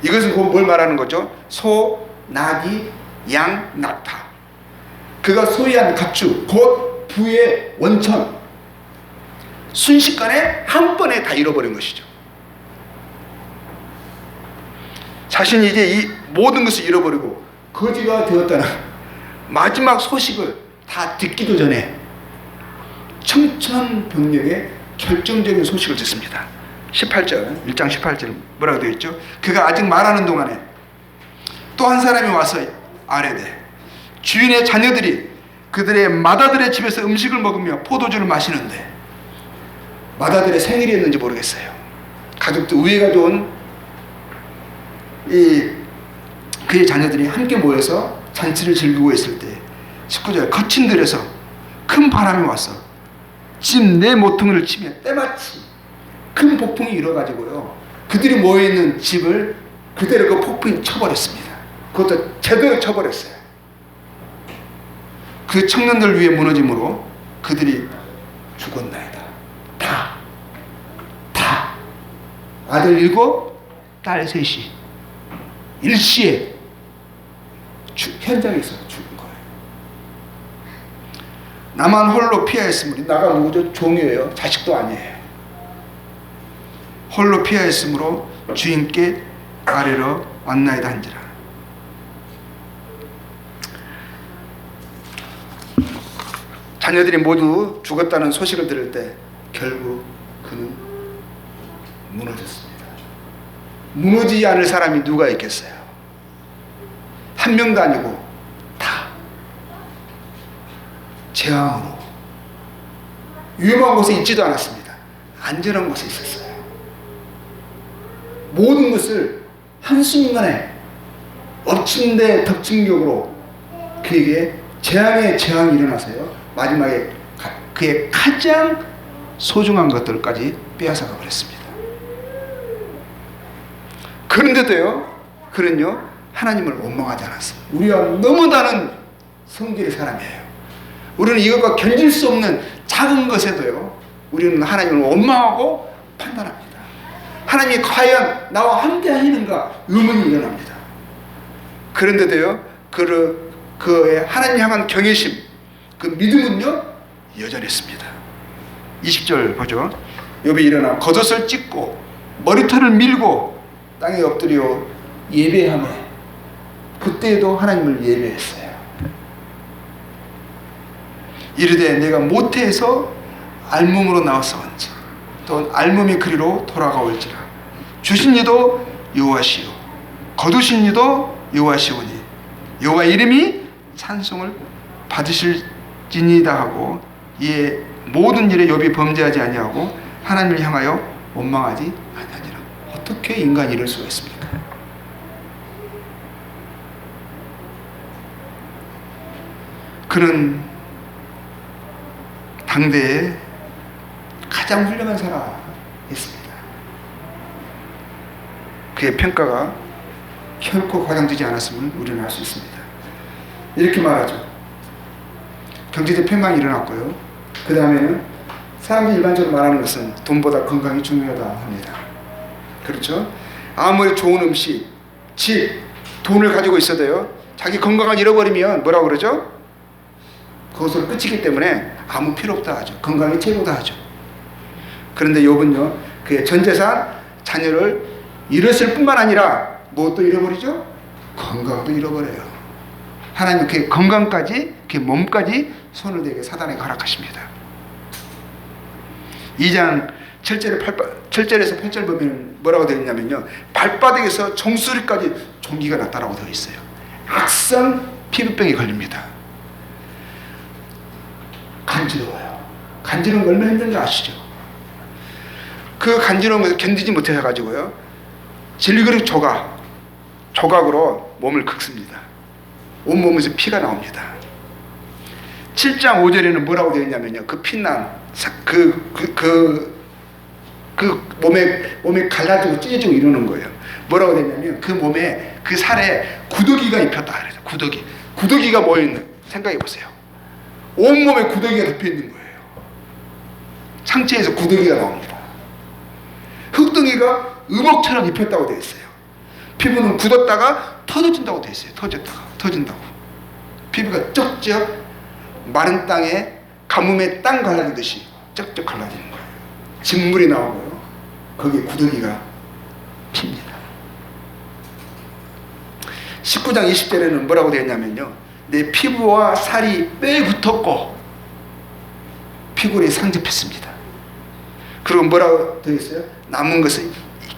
이것은 곧 뭘 말하는 거죠? 소, 나귀, 양, 낙타. 그가 소유한 가축, 곧 부의 원천, 순식간에 한 번에 다 잃어버린 것이죠. 자신이 이제 이 모든 것을 잃어버리고 거지가 되었다는 마지막 소식을 다 듣기도 전에 청천벽력의 결정적인 소식을 듣습니다. 18절, 1장 18절 뭐라고 되어 있죠? 그가 아직 말하는 동안에 또 한 사람이 와서 아뢰되 주인의 자녀들이 그들의 맏아들의 집에서 음식을 먹으며 포도주를 마시는데, 맏아들의 생일이었는지 모르겠어요. 가족들, 우애가 좋은 그의 자녀들이 함께 모여서 잔치를 즐기고 있을 때 19절, 거친 들에서 큰 바람이 왔어 집 내 모퉁이를 치며 때마치 큰 폭풍이 일어가지고요, 그들이 모여있는 집을 그대로 그 폭풍이 쳐버렸습니다. 그것도 제대로 쳐버렸어요. 그 청년들 위에 무너짐으로 그들이 죽었나이다. 다 아들 7, 딸 3, 일시에 현장에서 죽은 거예요. 나만 홀로 피하였으므로, 나가 누구죠? 종이에요. 자식도 아니에요. 홀로 피하였으므로 주인께 아뢰러 왔나이다 한지라. 자녀들이 모두 죽었다는 소식을 들을 때 결국 그는 무너졌습니다. 무너지지 않을 사람이 누가 있겠어요? 한 명도 아니고 다 재앙으로 위험한 곳에 있지도 않았습니다. 안전한 곳에 있었어요. 모든 것을 한순간에 엎친 데 덮친 격으로 그에게 재앙이 일어나서요, 마지막에 그의 가장 소중한 것들까지 빼앗아가 버렸습니다. 그런데도요, 그는요 하나님을 원망하지 않았습니다. 우리와 너무 다른 성질의 사람이에요. 우리는 이것과 견딜 수 없는 작은 것에도요, 우리는 하나님을 원망하고 판단합니다. 하나님이 과연 나와 함께 하시는가 의문이 일어납니다. 그런데도요, 그의 하나님 향한 경외심, 그 믿음은요 여전했습니다. 20절 보죠. 욥이 일어나 겉옷을 찢고 머리털을 밀고 땅에 엎드려 예배하며, 그때에도 하나님을 예배했어요. 이르되 내가 모태에서 알몸으로 나왔사온지 또 알몸의 그리로 돌아가올지라. 주신 이도 여호와시요 거두신 이도 여호와시오니 여호와 이름이 찬송을 받으실지니이다 하고, 이에 모든 일에 욥이 범죄하지 아니하고 하나님을 향하여 원망하지 아니하니라. 어떻게 인간이 이럴 수가 있습니까? 그는 당대에 가장 훌륭한 사람이었습니다. 그의 평가가 결코 과장되지 않았음을 우리는 알 수 있습니다. 이렇게 말하죠. 경제적 평강이 일어났고요. 그 다음에는 사람들이 일반적으로 말하는 것은 돈보다 건강이 중요하다 합니다. 그렇죠? 아무리 좋은 음식, 집, 돈을 가지고 있어도요, 자기 건강을 잃어버리면 뭐라고 그러죠? 그것으로 끝이기 때문에 아무 필요 없다 하죠. 건강이 최고다 하죠. 그런데 욥은요, 그의 전 재산, 자녀를 잃었을 뿐만 아니라 무엇도 잃어버리죠? 건강도 잃어버려요. 하나님 그의 건강까지, 그의 몸까지 손을 대게 사단에게 허락하십니다. 2장 7절에서 8절 보면 뭐라고 되어 있냐면요, 발바닥에서 정수리까지 종기가 났다라고 되어 있어요. 악성 피부병에 걸립니다. 간지러워요. 간지러운 거 얼마나 힘든지 아시죠? 그 간지러운 것을 견디지 못해가지고요, 질그릇 조각으로 몸을 긁습니다. 온몸에서 피가 나옵니다. 7장 5절에는 뭐라고 되어 있냐면요, 그 피난 몸에 갈라지고 찢어지고 이러는 거예요. 뭐라고 되어 있냐면 그 몸에, 그 살에 구더기가 입혔다 그래서 구더기가 뭐였는 생각해 보세요. 온몸에 구더기가 덮여 있는 거예요. 상체에서 구더기가 나옵니다. 흙덩이가 의목처럼 입혔다고 되어 있어요. 피부는 굳었다가 터져진다고 되어 있어요. 터진다고. 피부가 쩍쩍 마른 땅에 가뭄에 땅 갈라지듯이 쩍쩍 갈라지는 거예요. 진물이 나오고요, 거기에 구더기가 핍니다. 19장 20절에는 뭐라고 되어 있냐면요, 내 피부와 살이 뼈에 붙었고 피골이 상접했습니다. 그리고 뭐라고 되어 있어요? 남은 것은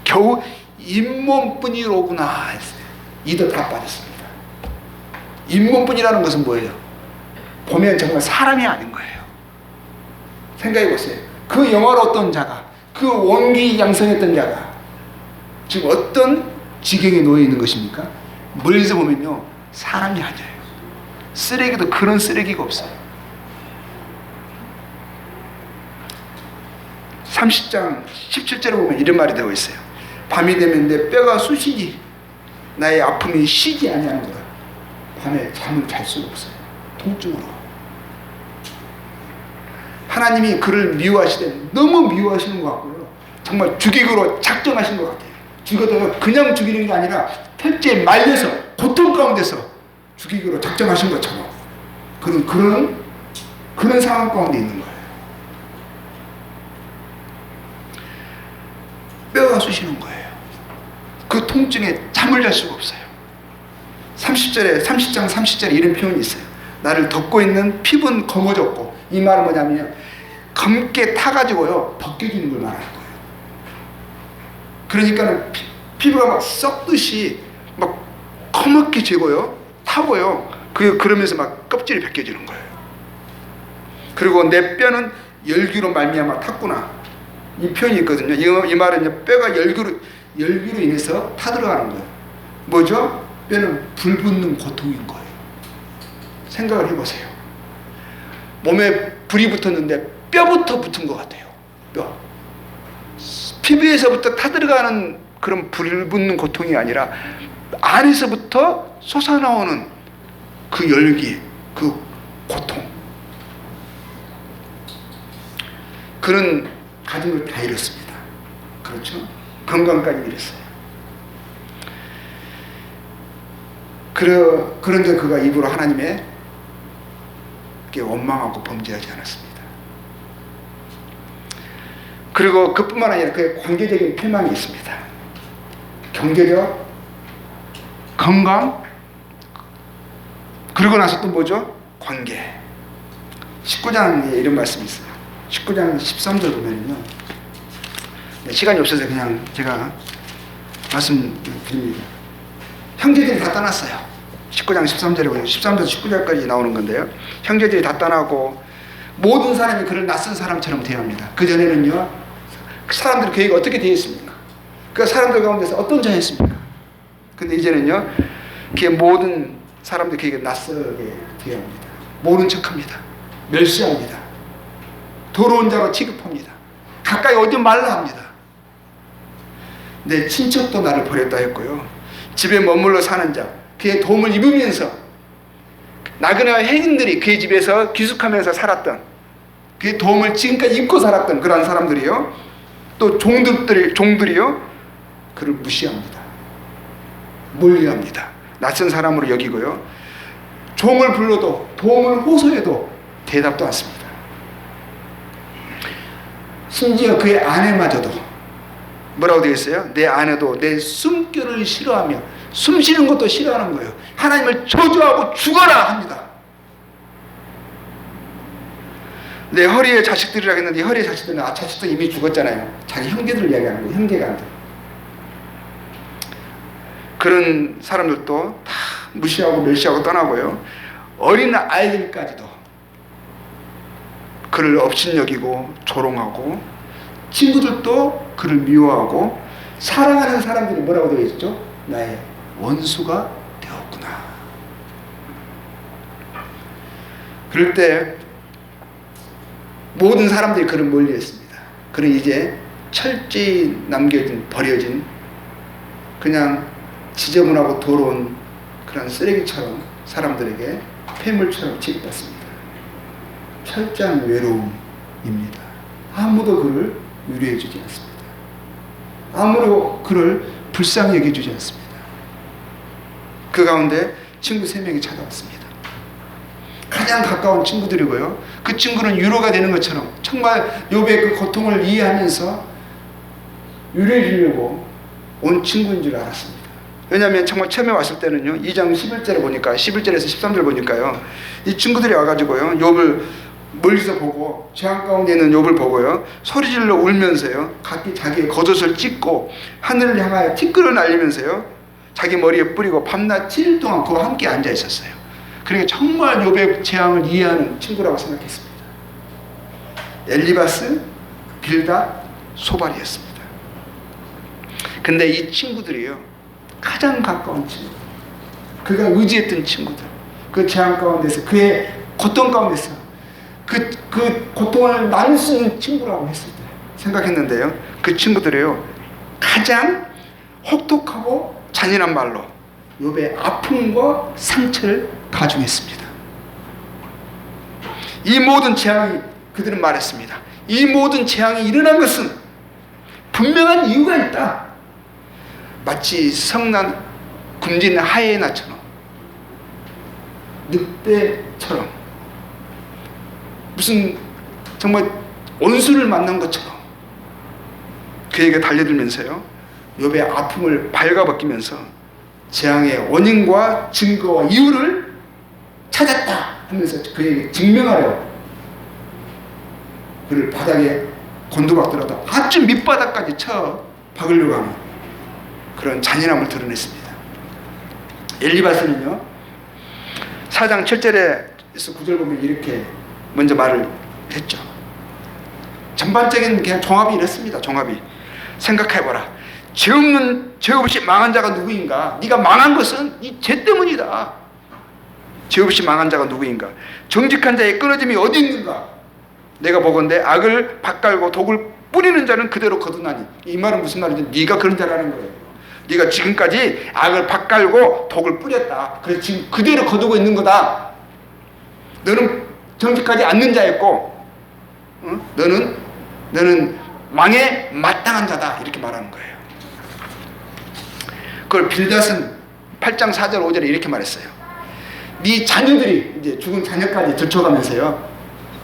겨우 잇몸뿐이로구나 했어요. 이도 다 빠졌습니다. 잇몸뿐이라는 것은 뭐예요? 보면 정말 사람이 아닌 거예요. 생각해 보세요. 그 영화로웠던 자가, 그 원기 양성했던 자가 지금 어떤 지경에 놓여 있는 것입니까? 멀리서 보면요, 사람이 아니에요. 쓰레기도 그런 쓰레기가 없어요. 30장 17절에 보면 이런 말이 되어 있어요. 밤이 되면 내 뼈가 쑤시니 나의 아픔이 쉬지 아니하는 거다. 밤에 잠을 잘 수가 없어요. 통증으로. 하나님이 그를 미워하시되 너무 미워하시는 것 같고요, 정말 죽이기로 작정하신 것 같아요. 죽여도 그냥 죽이는 게 아니라 철저히 말려서 고통 가운데서 죽이기로 작정하신 것처럼 그런 상황 가운데 있는 거예요. 뼈가 쑤시는 거예요. 그 통증에 잠을 잘 수가 없어요. 30장 30절에 이런 표현이 있어요. 나를 덮고 있는 피부는 검어졌고, 이 말은 뭐냐면 검게 타가지고요 벗겨지는 걸 말하는 거예요. 그러니까 피부가 막 썩듯이 막 검게 지고요, 타고요, 그러면서 막 껍질이 벗겨지는 거예요. 그리고 내 뼈는 열기로 말미암아 탔구나, 이 표현이 있거든요. 이 말은 뼈가 열기로 인해서 타들어가는 거예요. 뭐죠? 뼈는 불붙는 고통인 거예요. 생각을 해보세요. 몸에 불이 붙었는데 뼈부터 붙은 것 같아요. 뼈. 피부에서부터 타들어가는 그런 불붙는 고통이 아니라 안에서부터 솟아나오는 그 열기, 그 고통. 그는 가진 걸 다 잃었습니다. 그렇죠? 건강까지 잃었어요. 그런데 그가 입으로 하나님의 원망하고 범죄하지 않았습니다. 그리고 그뿐만 아니라 그의 관계적인 필망이 있습니다. 경제력, 건강, 그러고 나서 또 뭐죠? 관계. 19장에 이런 말씀이 있어요. 19장 13절 보면요, 시간이 없어서 그냥 제가 말씀드립니다. 형제들이 다 떠났어요. 19장 13절에 보면 13절에서 19절까지 나오는 건데요, 형제들이 다 떠나고 모든 사람이 그를 낯선 사람처럼 대합니다. 그전에는요, 사람들의 계획이 어떻게 되어 있습니까? 그 사람들 가운데서 어떤 자였습니까? 근데 이제는요, 그의 모든 사람들 계획이 낯설게 대합니다. 모른 척합니다. 멸시합니다. 더러운 자로 취급합니다. 가까이 오지 말라 합니다. 내 친척도 나를 버렸다 했고요, 집에 머물러 사는 자, 그의 도움을 입으면서 나그네 행인들이 그의 집에서 귀숙하면서 살았던, 그의 도움을 지금까지 입고 살았던 그러한 사람들이요, 또 종들이요, 그를 무시합니다. 멀리합니다. 낯선 사람으로 여기고요, 종을 불러도 도움을 호소해도 대답도 않습니다. 심지어 그의 아내마저도 뭐라고 되어 있어요? 내 아내도 내 숨결을 싫어하며 숨 쉬는 것도 싫어하는 거예요. 하나님을 저주하고 죽어라 합니다. 내 허리에 자식들이라 했는데, 허리에 자식들은 자식도 이미 죽었잖아요. 자기 형제들을 이야기하는 거예요. 형제가 안 돼. 그런 사람들도 다 무시하고 멸시하고 떠나고요, 어린 아이들까지도 그를 업신여기고 조롱하고, 친구들도 그를 미워하고, 사랑하는 사람들이 뭐라고 되어 있죠? 나의 원수가 되었구나. 그럴 때 모든 사람들이 그를 멀리했습니다. 그는 이제 철저히 남겨진, 버려진, 그냥 지저분하고 더러운 그런 쓰레기처럼 사람들에게 폐물처럼 취급받습니다. 철저한 외로움입니다. 아무도 그를 위로해 주지 않습니다. 아무도 그를 불쌍히 여겨주지 않습니다. 그 가운데 친구 3명이 찾아왔습니다. 가장 가까운 친구들이고요, 그 친구는 위로가 되는 것처럼 정말 욥의 그 고통을 이해하면서 위로해 주려고 온 친구인 줄 알았습니다. 왜냐하면 정말 처음에 왔을 때는요, 2장 11절에 보니까, 11절에서 13절 보니까요, 이 친구들이 와가지고요, 욥을 멀리서 보고, 재앙 가운데 있는 욥을 보고요, 소리질러 울면서요, 각기 자기의 겉옷을 찢고 하늘을 향하여 티끌을 날리면서요, 자기 머리에 뿌리고 밤낮 7일 동안 그와 함께 앉아 있었어요. 그러니까 정말 욥의 재앙을 이해하는 친구라고 생각했습니다. 엘리바스, 빌닷, 소발이었습니다. 근데 이 친구들이요, 가장 가까운 친구, 그가 의지했던 친구들, 그 재앙 가운데서, 그의 고통 가운데서 그 고통을 나눌 수 있는 친구라고 했을 때 생각했는데요, 그 친구들이요, 가장 혹독하고 잔인한 말로 욥의 아픔과 상처를 가중했습니다. 이 모든 재앙이, 그들은 말했습니다, 이 모든 재앙이 일어난 것은 분명한 이유가 있다. 마치 성난 굶진 하이에나처럼, 늑대처럼, 무슨 정말 원수를 만난 것처럼 그에게 달려들면서요, 욥의 아픔을 발가벗기면서 재앙의 원인과 증거와 이유를 찾았다 하면서 그에게 증명하려 그를 바닥에 곤두박더라도 아주 밑바닥까지 쳐 박으려고 하는 그런 잔인함을 드러냈습니다. 엘리바스는요, 4장 7절에서 9절 보면 이렇게 먼저 말을 했죠. 전반적인 그냥 종합이 이렇습니다. 종합이, 생각해봐라. 죄 없이 망한 자가 누구인가? 네가 망한 것은 이 죄 때문이다. 죄 없이 망한 자가 누구인가? 정직한 자의 끊어짐이 어디 있는가? 내가 보건대 악을 밭갈고 독을 뿌리는 자는 그대로 거두나니. 이 말은 무슨 말이냐? 네가 그런 자라는 거예요. 네가 지금까지 악을 밭갈고 독을 뿌렸다. 그래서 지금 그대로 거두고 있는 거다. 너는 정직하지 않는 자였고, 너는 망에 마땅한 자다. 이렇게 말하는 거예요. 그걸 빌닷은 8장 4절 5절에 이렇게 말했어요. 네 자녀들이 이제 죽은 자녀까지 들춰가면서요.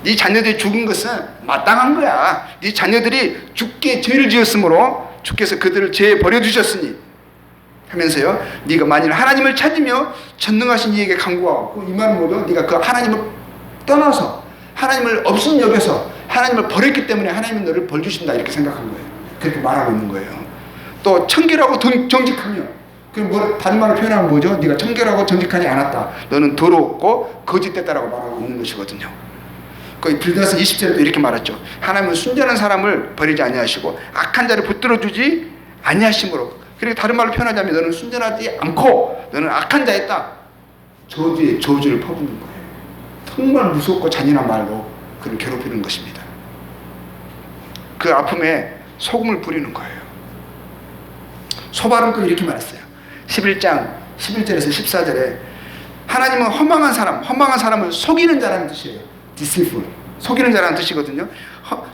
네 자녀들이 죽은 것은 마땅한 거야. 네 자녀들이 죽게 죄를 지었으므로 주께서 그들을 죄에 버려두셨으니 하면서요. 네가 만일 하나님을 찾으며 전능하신 이에게 간구하고 이 말은 뭐죠? 네가 그 하나님을 떠나서 하나님을 없음 여겨서 하나님을 버렸기 때문에 하나님은 너를 벌 주신다 이렇게 생각한 거예요. 그렇게 말하고 있는 거예요. 또 청결하고 정직하며 그럼 뭐 다른 말로 표현하면 뭐죠? 네가 청결하고 정직하지 않았다. 너는 더럽고 거짓됐다라고 말하고 있는 것이거든요. 거기 빌드아서 20절에도 이렇게 말했죠. 하나님은 순전한 사람을 버리지 아니하시고 악한 자를 붙들어 주지 아니하심으로. 그리고 다른 말로 표현하자면 너는 순전하지 않고 너는 악한 자였다. 저주의 저주를 퍼붓는 거예요. 정말 무섭고 잔인한 말로 그를 괴롭히는 것입니다. 그 아픔에 소금을 뿌리는 거예요. 소발은 또 이렇게 말했어요. 11장 11절에서 14절에 하나님은 허망한 사람을 속이는 자라는 뜻이에요. deceitful. 속이는 자라는 뜻이거든요.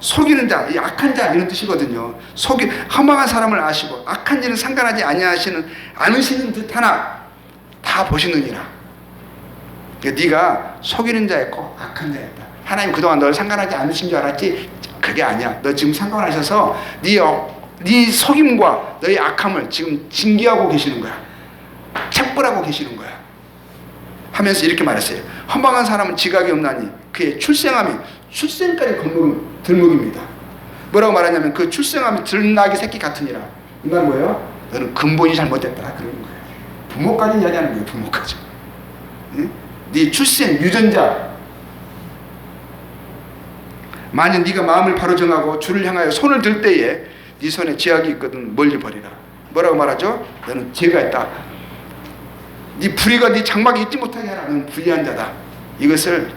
속이는 자, 이 악한 자 이런 뜻이거든요. 허망한 사람을 아시고 악한 일은 상관하지 않으시는 듯하나 다 보시느니라. 네가 속이는 자였고 악한 자였다. 하나님 그동안 널 상관하지 않으신 줄 알았지? 그게 아니야. 너 지금 상관하셔서 네 속임과 너의 악함을 지금 징계하고 계시는 거야. 책벌하고 계시는 거야. 하면서 이렇게 말했어요. 허망한 사람은 지각이 없나니 그의 출생함이 출생까지 들먹입니다. 뭐라고 말하냐면 그 출생함이 들나귀 새끼 같으니라. 이 말 뭐예요? 너는 근본이 잘못됐다 그러는 거예요. 부모까지 이야기하는 거예요. 부모까지. 응? 네 출생 유전자. 만약 네가 마음을 바로 정하고 주를 향하여 손을 들 때에 네 손에 죄악이 있거든 멀리 버리라. 뭐라고 말하죠? 너는 죄가 있다. 네 불의가 네 장막에 있지 못하게 하라. 너는 불의한 자다. 이것을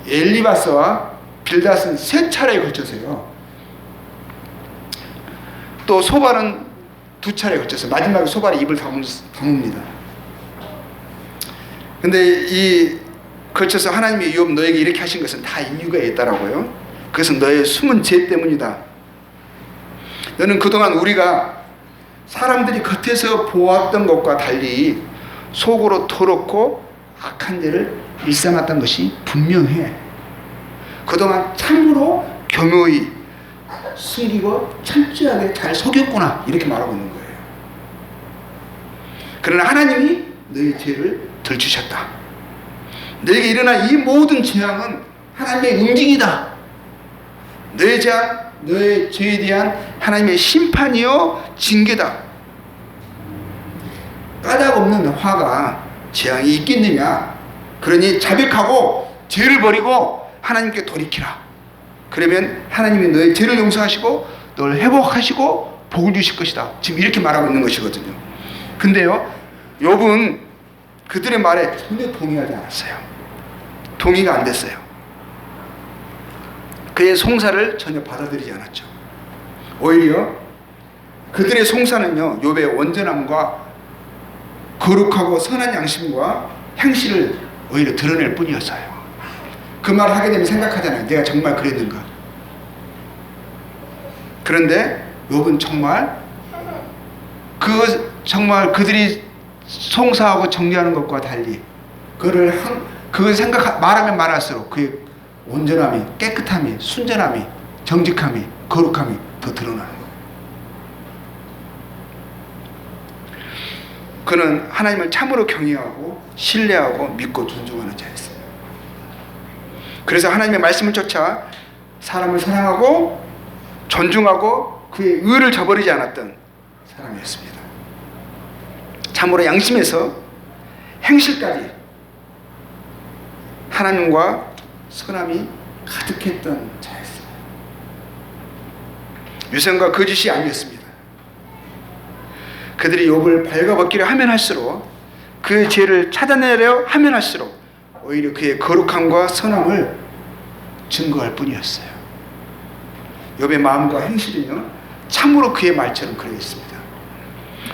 엘리바스와 빌닷은 3차례에 걸쳐서요. 또 소발은 2차례에 걸쳐서 마지막에 소발이 입을 다뭅니다. 근데 이 걸쳐서 하나님이 욥 너에게 이렇게 하신 것은 다 이유가 있다라고요. 그것은 너의 숨은 죄 때문이다. 너는 그동안 우리가 사람들이 겉에서 보았던 것과 달리 속으로 더럽고 악한 죄를 일삼았던 것이 분명해. 그동안 참으로 교묘히 숨기고 철저하게 잘 속였구나 이렇게 말하고 있는 거예요. 그러나 하나님이 너의 죄를 덜주셨다. 너에게 일어난 이 모든 재앙은 하나님의 응징이다. 너의 죄에 대한 하나님의 심판이요 징계다. 까닭 없는 화가 재앙이 있겠느냐. 그러니 자백하고 죄를 버리고 하나님께 돌이키라. 그러면 하나님이 너의 죄를 용서하시고 널 회복하시고 복을 주실 것이다. 지금 이렇게 말하고 있는 것이거든요. 근데요 욥은 그들의 말에 전혀 동의하지 않았어요. 동의가 안 됐어요. 그의 송사를 전혀 받아들이지 않았죠. 오히려 그들의 송사는요 욥의 온전함과 거룩하고 선한 양심과 행실을 오히려 드러낼 뿐이었어요. 그 말을 하게 되면 생각하잖아요. 내가 정말 그랬는가. 그런데 욥은 정말 그들이 송사하고 정리하는 것과 달리 그걸 말하면 말할수록 그의 온전함이, 깨끗함이, 순전함이, 정직함이, 거룩함이 더 드러나는 거예요. 그는 하나님을 참으로 경외하고 신뢰하고 믿고 존중하는 자였어요. 그래서 하나님의 말씀을 쫓아 사람을 사랑하고 존중하고 그의 의를 저버리지 않았던 사람이었습니다. 참으로 양심에서 행실까지 하나님과 선함이 가득했던 자였어요. 유생과 거짓이 아니었습니다. 그들이 욥을 발가벗기려 하면 할수록 그의 죄를 찾아내려 하면 할수록 오히려 그의 거룩함과 선함을 증거할 뿐이었어요. 욥의 마음과 행실은요 참으로 그의 말처럼 그려 있습니다.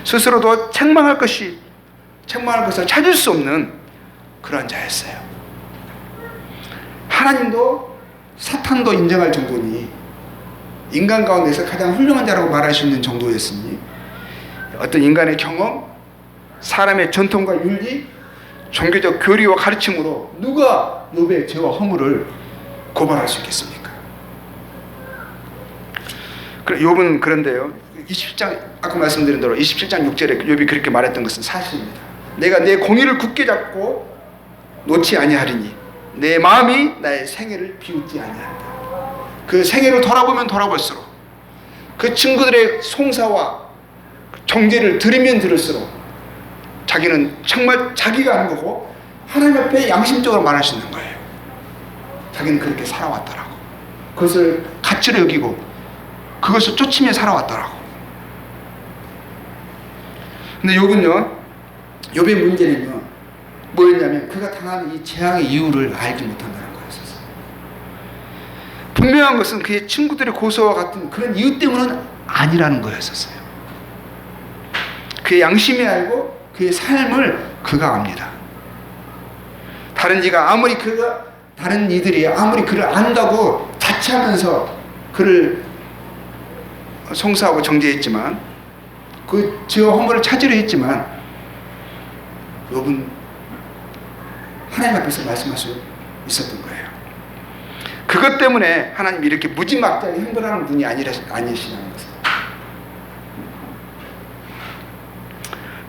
스스로도 책망할 것을 찾을 수 없는 그런 자였어요. 하나님도 사탄도 인정할 정도니 인간 가운데서 가장 훌륭한 자라고 말할 수 있는 정도였으니 어떤 인간의 경험, 사람의 전통과 윤리, 종교적 교리와 가르침으로 누가 욥의 죄와 허물을 고발할 수 있겠습니까? 욥은 그런데요, 27장 아까 말씀드린 대로 27장 6절에 욥이 그렇게 말했던 것은 사실입니다. 내가 내 공의를 굳게 잡고 놓지 아니하리니 내 마음이 나의 생애를 비웃지 아니한다. 그 생애를 돌아보면 돌아볼수록 그 친구들의 송사와 정죄를 들으면 들을수록 자기는 정말 자기가 하는 거고 하나님 앞에 양심적으로 말할 수 있는 거예요. 자기는 그렇게 살아왔더라고. 그것을 가치로 여기고 그것을 쫓으며 살아왔더라고. 근데 욥은요, 욥의 문제는요 뭐였냐면 그가 당하는 이 재앙의 이유를 알지 못한다는 거였었어요. 분명한 것은 그의 친구들의 고소와 같은 그런 이유 때문은 아니라는 거였었어요. 그의 양심이 알고 그의 삶을 그가 압니다. 다른 이들이 아무리 그를 안다고 자처하면서 그를 송사하고 정죄했지만 그 죄와 허물을 찾으려 했지만 욥은 하나님 앞에서 말씀할 수 있었던 거예요. 그것 때문에 하나님이 이렇게 무지막지하게 행동하는 분이 아니시라는 것을.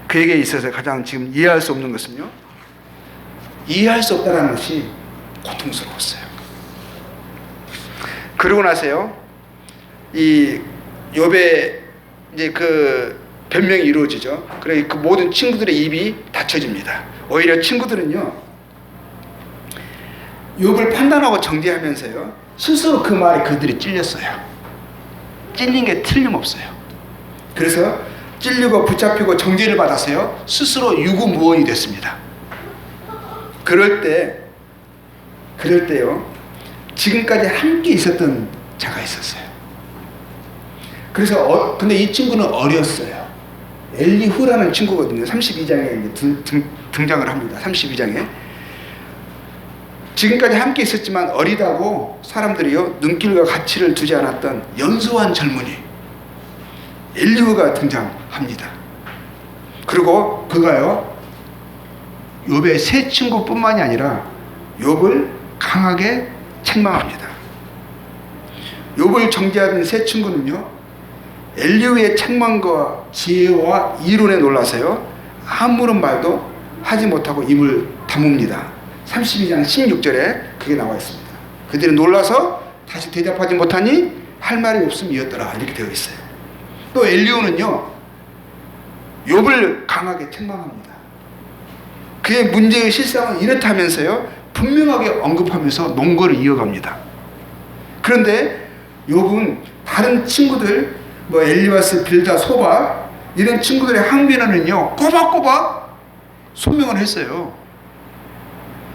그에게 있어서 가장 지금 이해할 수 없는 것은요, 이해할 수 없다는 것이 고통스러웠어요. 그러고 나서요, 이 욥의 이제 그 변명이 이루어지죠. 그래 그 모든 친구들의 입이 닫혀집니다. 오히려 친구들은요, 욥을 판단하고 정죄하면서요, 스스로 그 말에 그들이 찔렸어요. 찔린 게 틀림없어요. 그래서 찔리고 붙잡히고 정죄를 받아서요, 스스로 유구무원이 됐습니다. 그럴 때요, 지금까지 함께 있었던 자가 있었어요. 그래서 근데 이 친구는 어렸어요. 엘리후라는 친구거든요. 32장에 등장을 합니다. 32장에. 지금까지 함께 있었지만 어리다고 사람들이요, 눈길과 가치를 두지 않았던 연소한 젊은이 엘리후가 등장합니다. 그리고 그가요, 욥의 세 친구뿐만이 아니라 욥을 강하게 책망합니다. 욥을 정죄하던 세 친구는요, 엘리후의 책망과 지혜와 이론에 놀라서요, 아무런 말도 하지 못하고 입을 다뭅니다. 32장 16절에 그게 나와 있습니다. 그들은 놀라서 다시 대답하지 못하니 할 말이 없음이었더라, 이렇게 되어 있어요. 또 엘리후는요, 욥을 강하게 책망합니다. 그의 문제의 실상은 이렇다면서요, 분명하게 언급하면서 논거를 이어갑니다. 그런데 욥은 다른 친구들, 뭐 엘리바스, 빌다, 소바 이런 친구들의 항변에는요, 꼬박꼬박 소명을 했어요.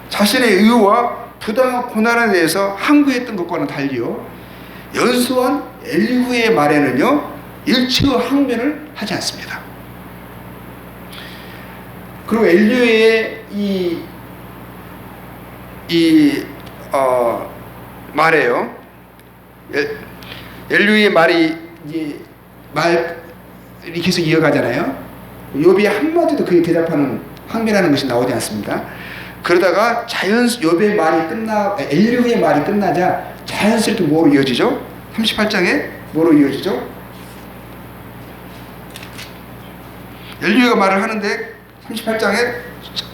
자신의 의와 부당한 고난에 대해서 항구했던 것과는 달리요, 연소한 엘리후의 말에는요, 일치의 항변을 하지 않습니다. 그리고 엘리후의 말에요, 엘리후의 말이 이제 말이 계속 이어가잖아요. 욥이 한마디도 그에 대답하는 항변하는 것이 나오지 않습니다. 그러다가 욥의 말이 엘리후의 말이 끝나자 자연스럽게 뭐로 이어지죠? 38장에 뭐로 이어지죠? 엘리후가 말을 하는데 38장에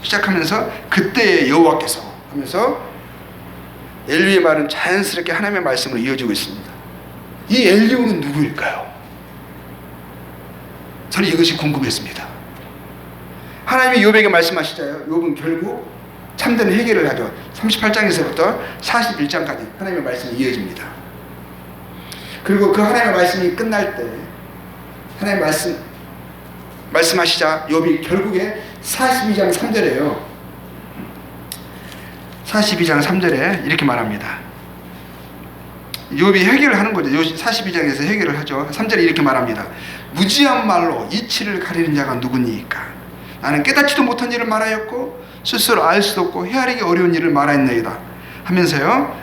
시작하면서 그때 여호와께서 하면서 엘리후의 말은 자연스럽게 하나님의 말씀으로 이어지고 있습니다. 이 엘리후는 누구일까요? 저는 이것이 궁금했습니다. 하나님이 욥에게 말씀하시자요, 욥은 결국 참된 회개를 하죠. 38장에서부터 41장까지 하나님의 말씀이 이어집니다. 그리고 그 하나님의 말씀이 끝날 때 하나님의 말씀하시자 욥이 결국에 42장 3절에요. 42장 3절에 이렇게 말합니다. 욥이 해결을 하는 거죠. 42장에서 해결을 하죠. 3절에 이렇게 말합니다. 무지한 말로 이치를 가리는 자가 누구니까? 나는 깨닫지도 못한 일을 말하였고 스스로 알 수도 없고 헤아리기 어려운 일을 말하였나이다 하면서요,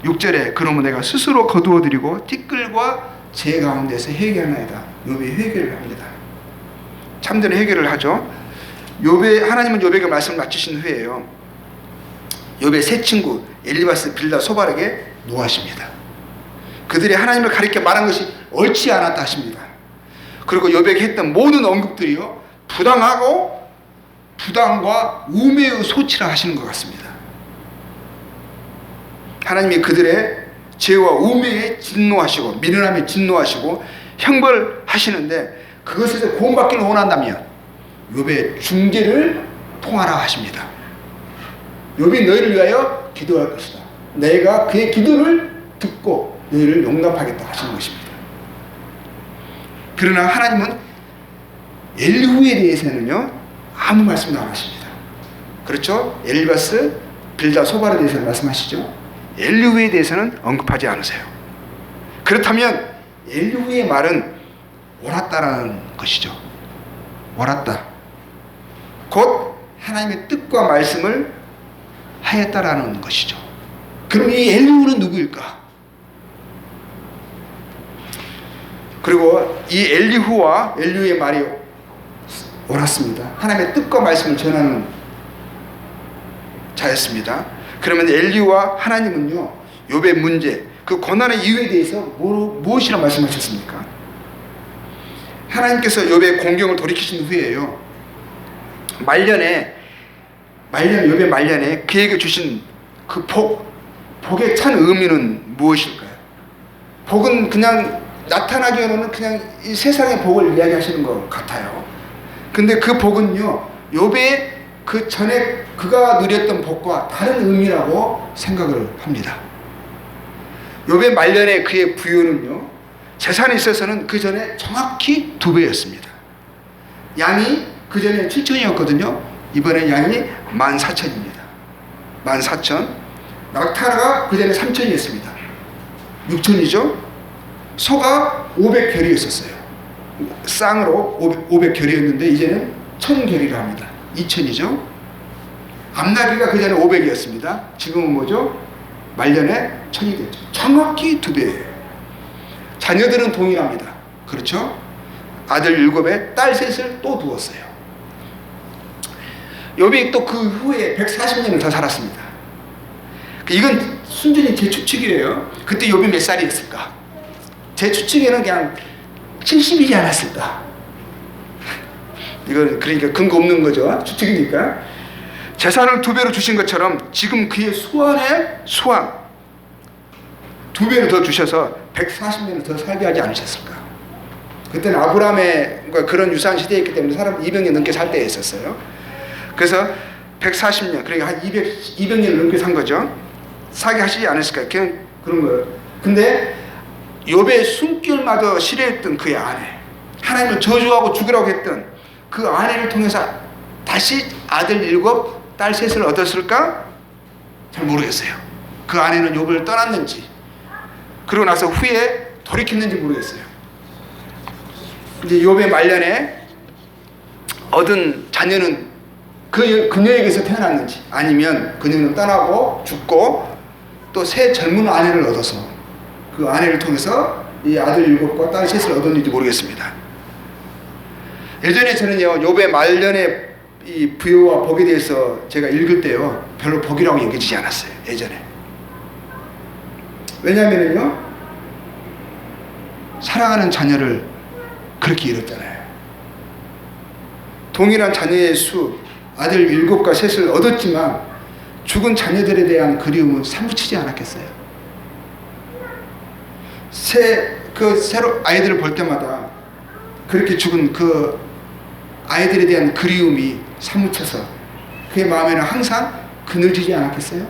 6절에 그러면 내가 스스로 거두어드리고 티끌과 제 가운데서 회개하나이다. 욥이 회개를 합니다. 참된 회개를 하죠. 하나님은 욥에게 말씀을 마치신 후에요, 욥의 세 친구 엘리바스, 빌다, 소발에게 노하십니다. 그들이 하나님을 가리켜 말한 것이 옳지 않았다 하십니다. 그리고 욥에게 했던 모든 언급들이요, 부당하고 부당과 우매의 소치라 하시는 것 같습니다. 하나님이 그들의 죄와 우매에 진노하시고 미련함에 진노하시고 형벌하시는데, 그것에서 구원받기를 원한다면 욥의 중재를 통하라 하십니다. 욥이 너희를 위하여 기도할 것이다. 내가 그의 기도를 듣고 너희를 용납하겠다 하시는 것입니다. 그러나 하나님은 엘리후에 대해서는요, 아무 말씀도 안 하십니다. 그렇죠? 엘리바스, 빌다, 소발에 대해서는 말씀하시죠. 엘리후에 대해서는 언급하지 않으세요. 그렇다면 엘리후의 말은 옳았다라는 것이죠. 옳았다. 곧 하나님의 뜻과 말씀을 하였다라는 것이죠. 그럼 이 엘리후는 누구일까? 그리고 이 엘리후의 말이 옳았습니다. 하나님의 뜻과 말씀을 전하는 자였습니다. 그러면 엘리후와 하나님은요, 욥의 문제, 그 고난의 이유에 대해서 무엇이라 말씀하셨습니까? 하나님께서 욥의 공경을 돌이키신 후에요, 욥의 말년에 그에게 주신 그 복의 찬 의미는 무엇일까요? 복은 그냥 나타나기에는 그냥 이 세상의 복을 이야기하시는 것 같아요. 근데 그 복은요, 욥의 그 전에 그가 누렸던 복과 다른 의미라고 생각을 합니다. 욥의 말년에 그의 부유는요, 재산에 있어서는 그 전에 정확히 2배였습니다. 양이 그 전에 7천이었거든요. 이번에 양이 14,000입니다. 14,000. 낙타가 그 전에 3,000이었습니다. 6,000이죠. 소가 500결이었어요. 쌍으로 500결이었는데 이제는 1,000결이라 합니다. 2,000이죠. 암나귀가 그 전에 500이었습니다. 지금은 뭐죠? 말년에 1,000이 됐죠. 정확히 2배예요. 자녀들은 동일합니다. 그렇죠? 아들 7에 딸 3을 또 두었어요. 욥이 또 그 후에 140년을 더 살았습니다. 이건 순전히 제 추측이에요. 그때 욥이 몇 살이었을까? 제 추측에는 그냥 70이지 않았을까? 이건 그러니까 근거 없는 거죠. 추측이니까. 재산을 2배로 주신 것처럼 지금 그의 수완 2배로 더 주셔서 140년을 더 살게 하지 않으셨을까? 그때는 아브라함의 그런 유사한 시대였기 때문에 사람 200년 넘게 살 때였었어요. 그래서 140년, 그러니까 한 200년을 넘게 산 거죠. 사게 하시지 않았을까요? 그런 거예요. 근데 욥의 숨결마저 실해했던 그의 아내, 하나님을 저주하고 죽으라고 했던 그 아내를 통해서 다시 아들 7, 딸 3을 얻었을까? 잘 모르겠어요. 그 아내는 욥을 떠났는지, 그러고 나서 후에 돌이켰는지 모르겠어요. 이제 욥의 말년에 얻은 자녀는 그녀에게서 태어났는지, 아니면 그녀는 떠나고 죽고 또 새 젊은 아내를 얻어서 그 아내를 통해서 이 아들 7과 딸 3을 얻었는지 모르겠습니다. 예전에 저는요, 욥의 말년에 이 부여와 복에 대해서 제가 읽을 때요, 별로 복이라고 여기지 않았어요. 예전에. 왜냐하면요, 사랑하는 자녀를 그렇게 잃었잖아요. 동일한 자녀의 수, 아들 7과 3을 얻었지만 죽은 자녀들에 대한 그리움은 사무치지 않았겠어요. 새로 아이들을 볼 때마다 그렇게 죽은 그 아이들에 대한 그리움이 사무쳐서 그의 마음에는 항상 그늘지지 않았겠어요?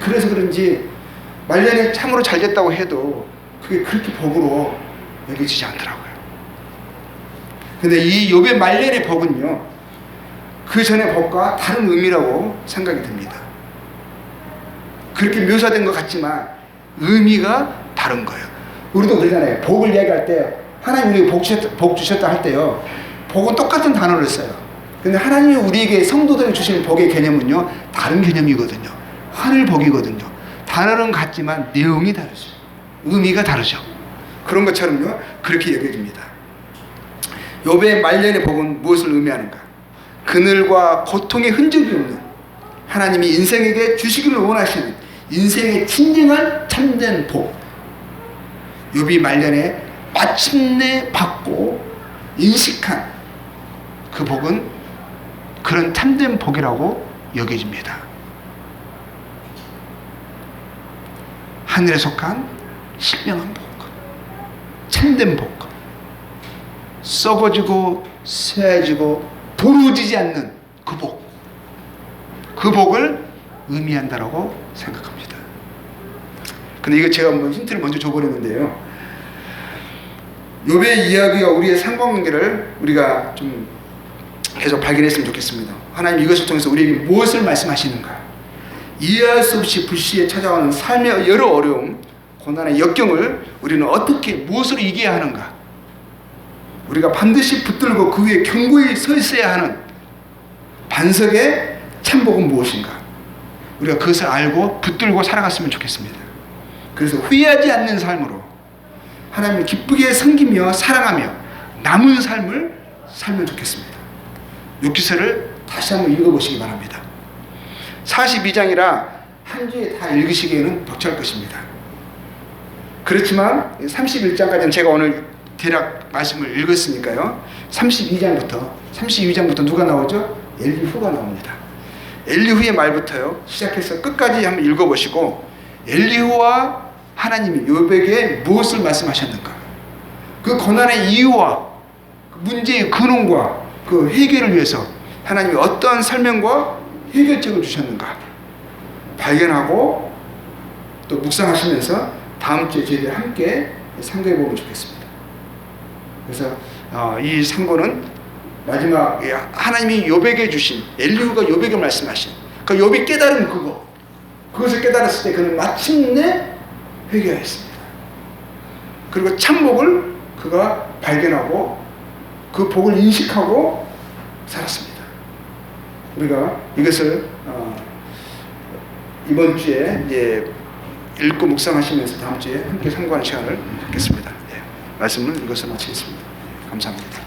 그래서 그런지 말년에 참으로 잘 됐다고 해도 그게 그렇게 복으로 여겨지지 않더라고요. 근데 이 욥의 말년의 복은요, 그 전의 복과 다른 의미라고 생각이 듭니다. 그렇게 묘사된 것 같지만 의미가 다른 거예요. 우리도 그러잖아요. 복을 이야기할 때 하나님 우리에게 복 주셨다 할 때요, 복은 똑같은 단어를 써요. 근데 하나님이 우리에게 성도들이 주신 복의 개념은요, 다른 개념이거든요. 하늘 복이거든요. 단어는 같지만 내용이 다르죠. 의미가 다르죠. 그런 것처럼요, 그렇게 여겨집니다. 욥의 말년의 복은 무엇을 의미하는가? 그늘과 고통의 흔적이 없는 하나님이 인생에게 주시기를 원하시는 인생의 진정한 참된 복, 욥이 말년에 마침내 받고 인식한 그 복은 그런 참된 복이라고 여겨집니다. 하늘에 속한 신명한 복, 참된 복, 썩어지고 쇠해지고 부러지지 않는 그 복, 그 복을 의미한다라고 생각합니다. 근데 이거 제가 힌트를 먼저 줘버렸는데요. 욥의 이야기와 우리의 상관관계를 우리가 좀 계속 발견했으면 좋겠습니다. 하나님 이것을 통해서 우리에게 무엇을 말씀하시는가? 이해할 수 없이 불시에 찾아오는 삶의 여러 어려움, 고난의 역경을 우리는 어떻게 무엇으로 이겨야 하는가? 우리가 반드시 붙들고 그 위에 견고히 서 있어야 하는 반석의 참복은 무엇인가? 우리가 그것을 알고 붙들고 살아갔으면 좋겠습니다. 그래서 후회하지 않는 삶으로 하나님을 기쁘게 섬기며 사랑하며 남은 삶을 살면 좋겠습니다. 욥기서를 다시 한번 읽어보시기 바랍니다. 42장이라 한 주에 다 읽으시기에는 벅찰 것입니다. 그렇지만 31장까지는 제가 오늘 대략 말씀을 읽었으니까요. 32장부터 누가 나오죠? 엘리후가 나옵니다. 엘리후의 말부터요 시작해서 끝까지 한번 읽어보시고 엘리후와 하나님이 욥에게 무엇을 말씀하셨는가, 그 고난의 이유와 그 문제의 근원과 그 해결을 위해서 하나님이 어떠한 설명과 해결책을 주셨는가 발견하고 또 묵상하시면서 다음 주에 저희들 함께 상고해 보면 좋겠습니다. 그래서 이 상고는 마지막 하나님이 욥에게 주신, 엘리후가 욥에게 말씀하신 그 욥이 깨달은 그것을 깨달았을 때 그는 마침내 회개하였습니다. 그리고 참복을 그가 발견하고 그 복을 인식하고 살았습니다. 우리가 이것을 이번 주에 이제 읽고 묵상하시면서 다음 주에 함께 상고하는 시간을 갖겠습니다. 네, 말씀을 이것을 마치겠습니다. 감사합니다.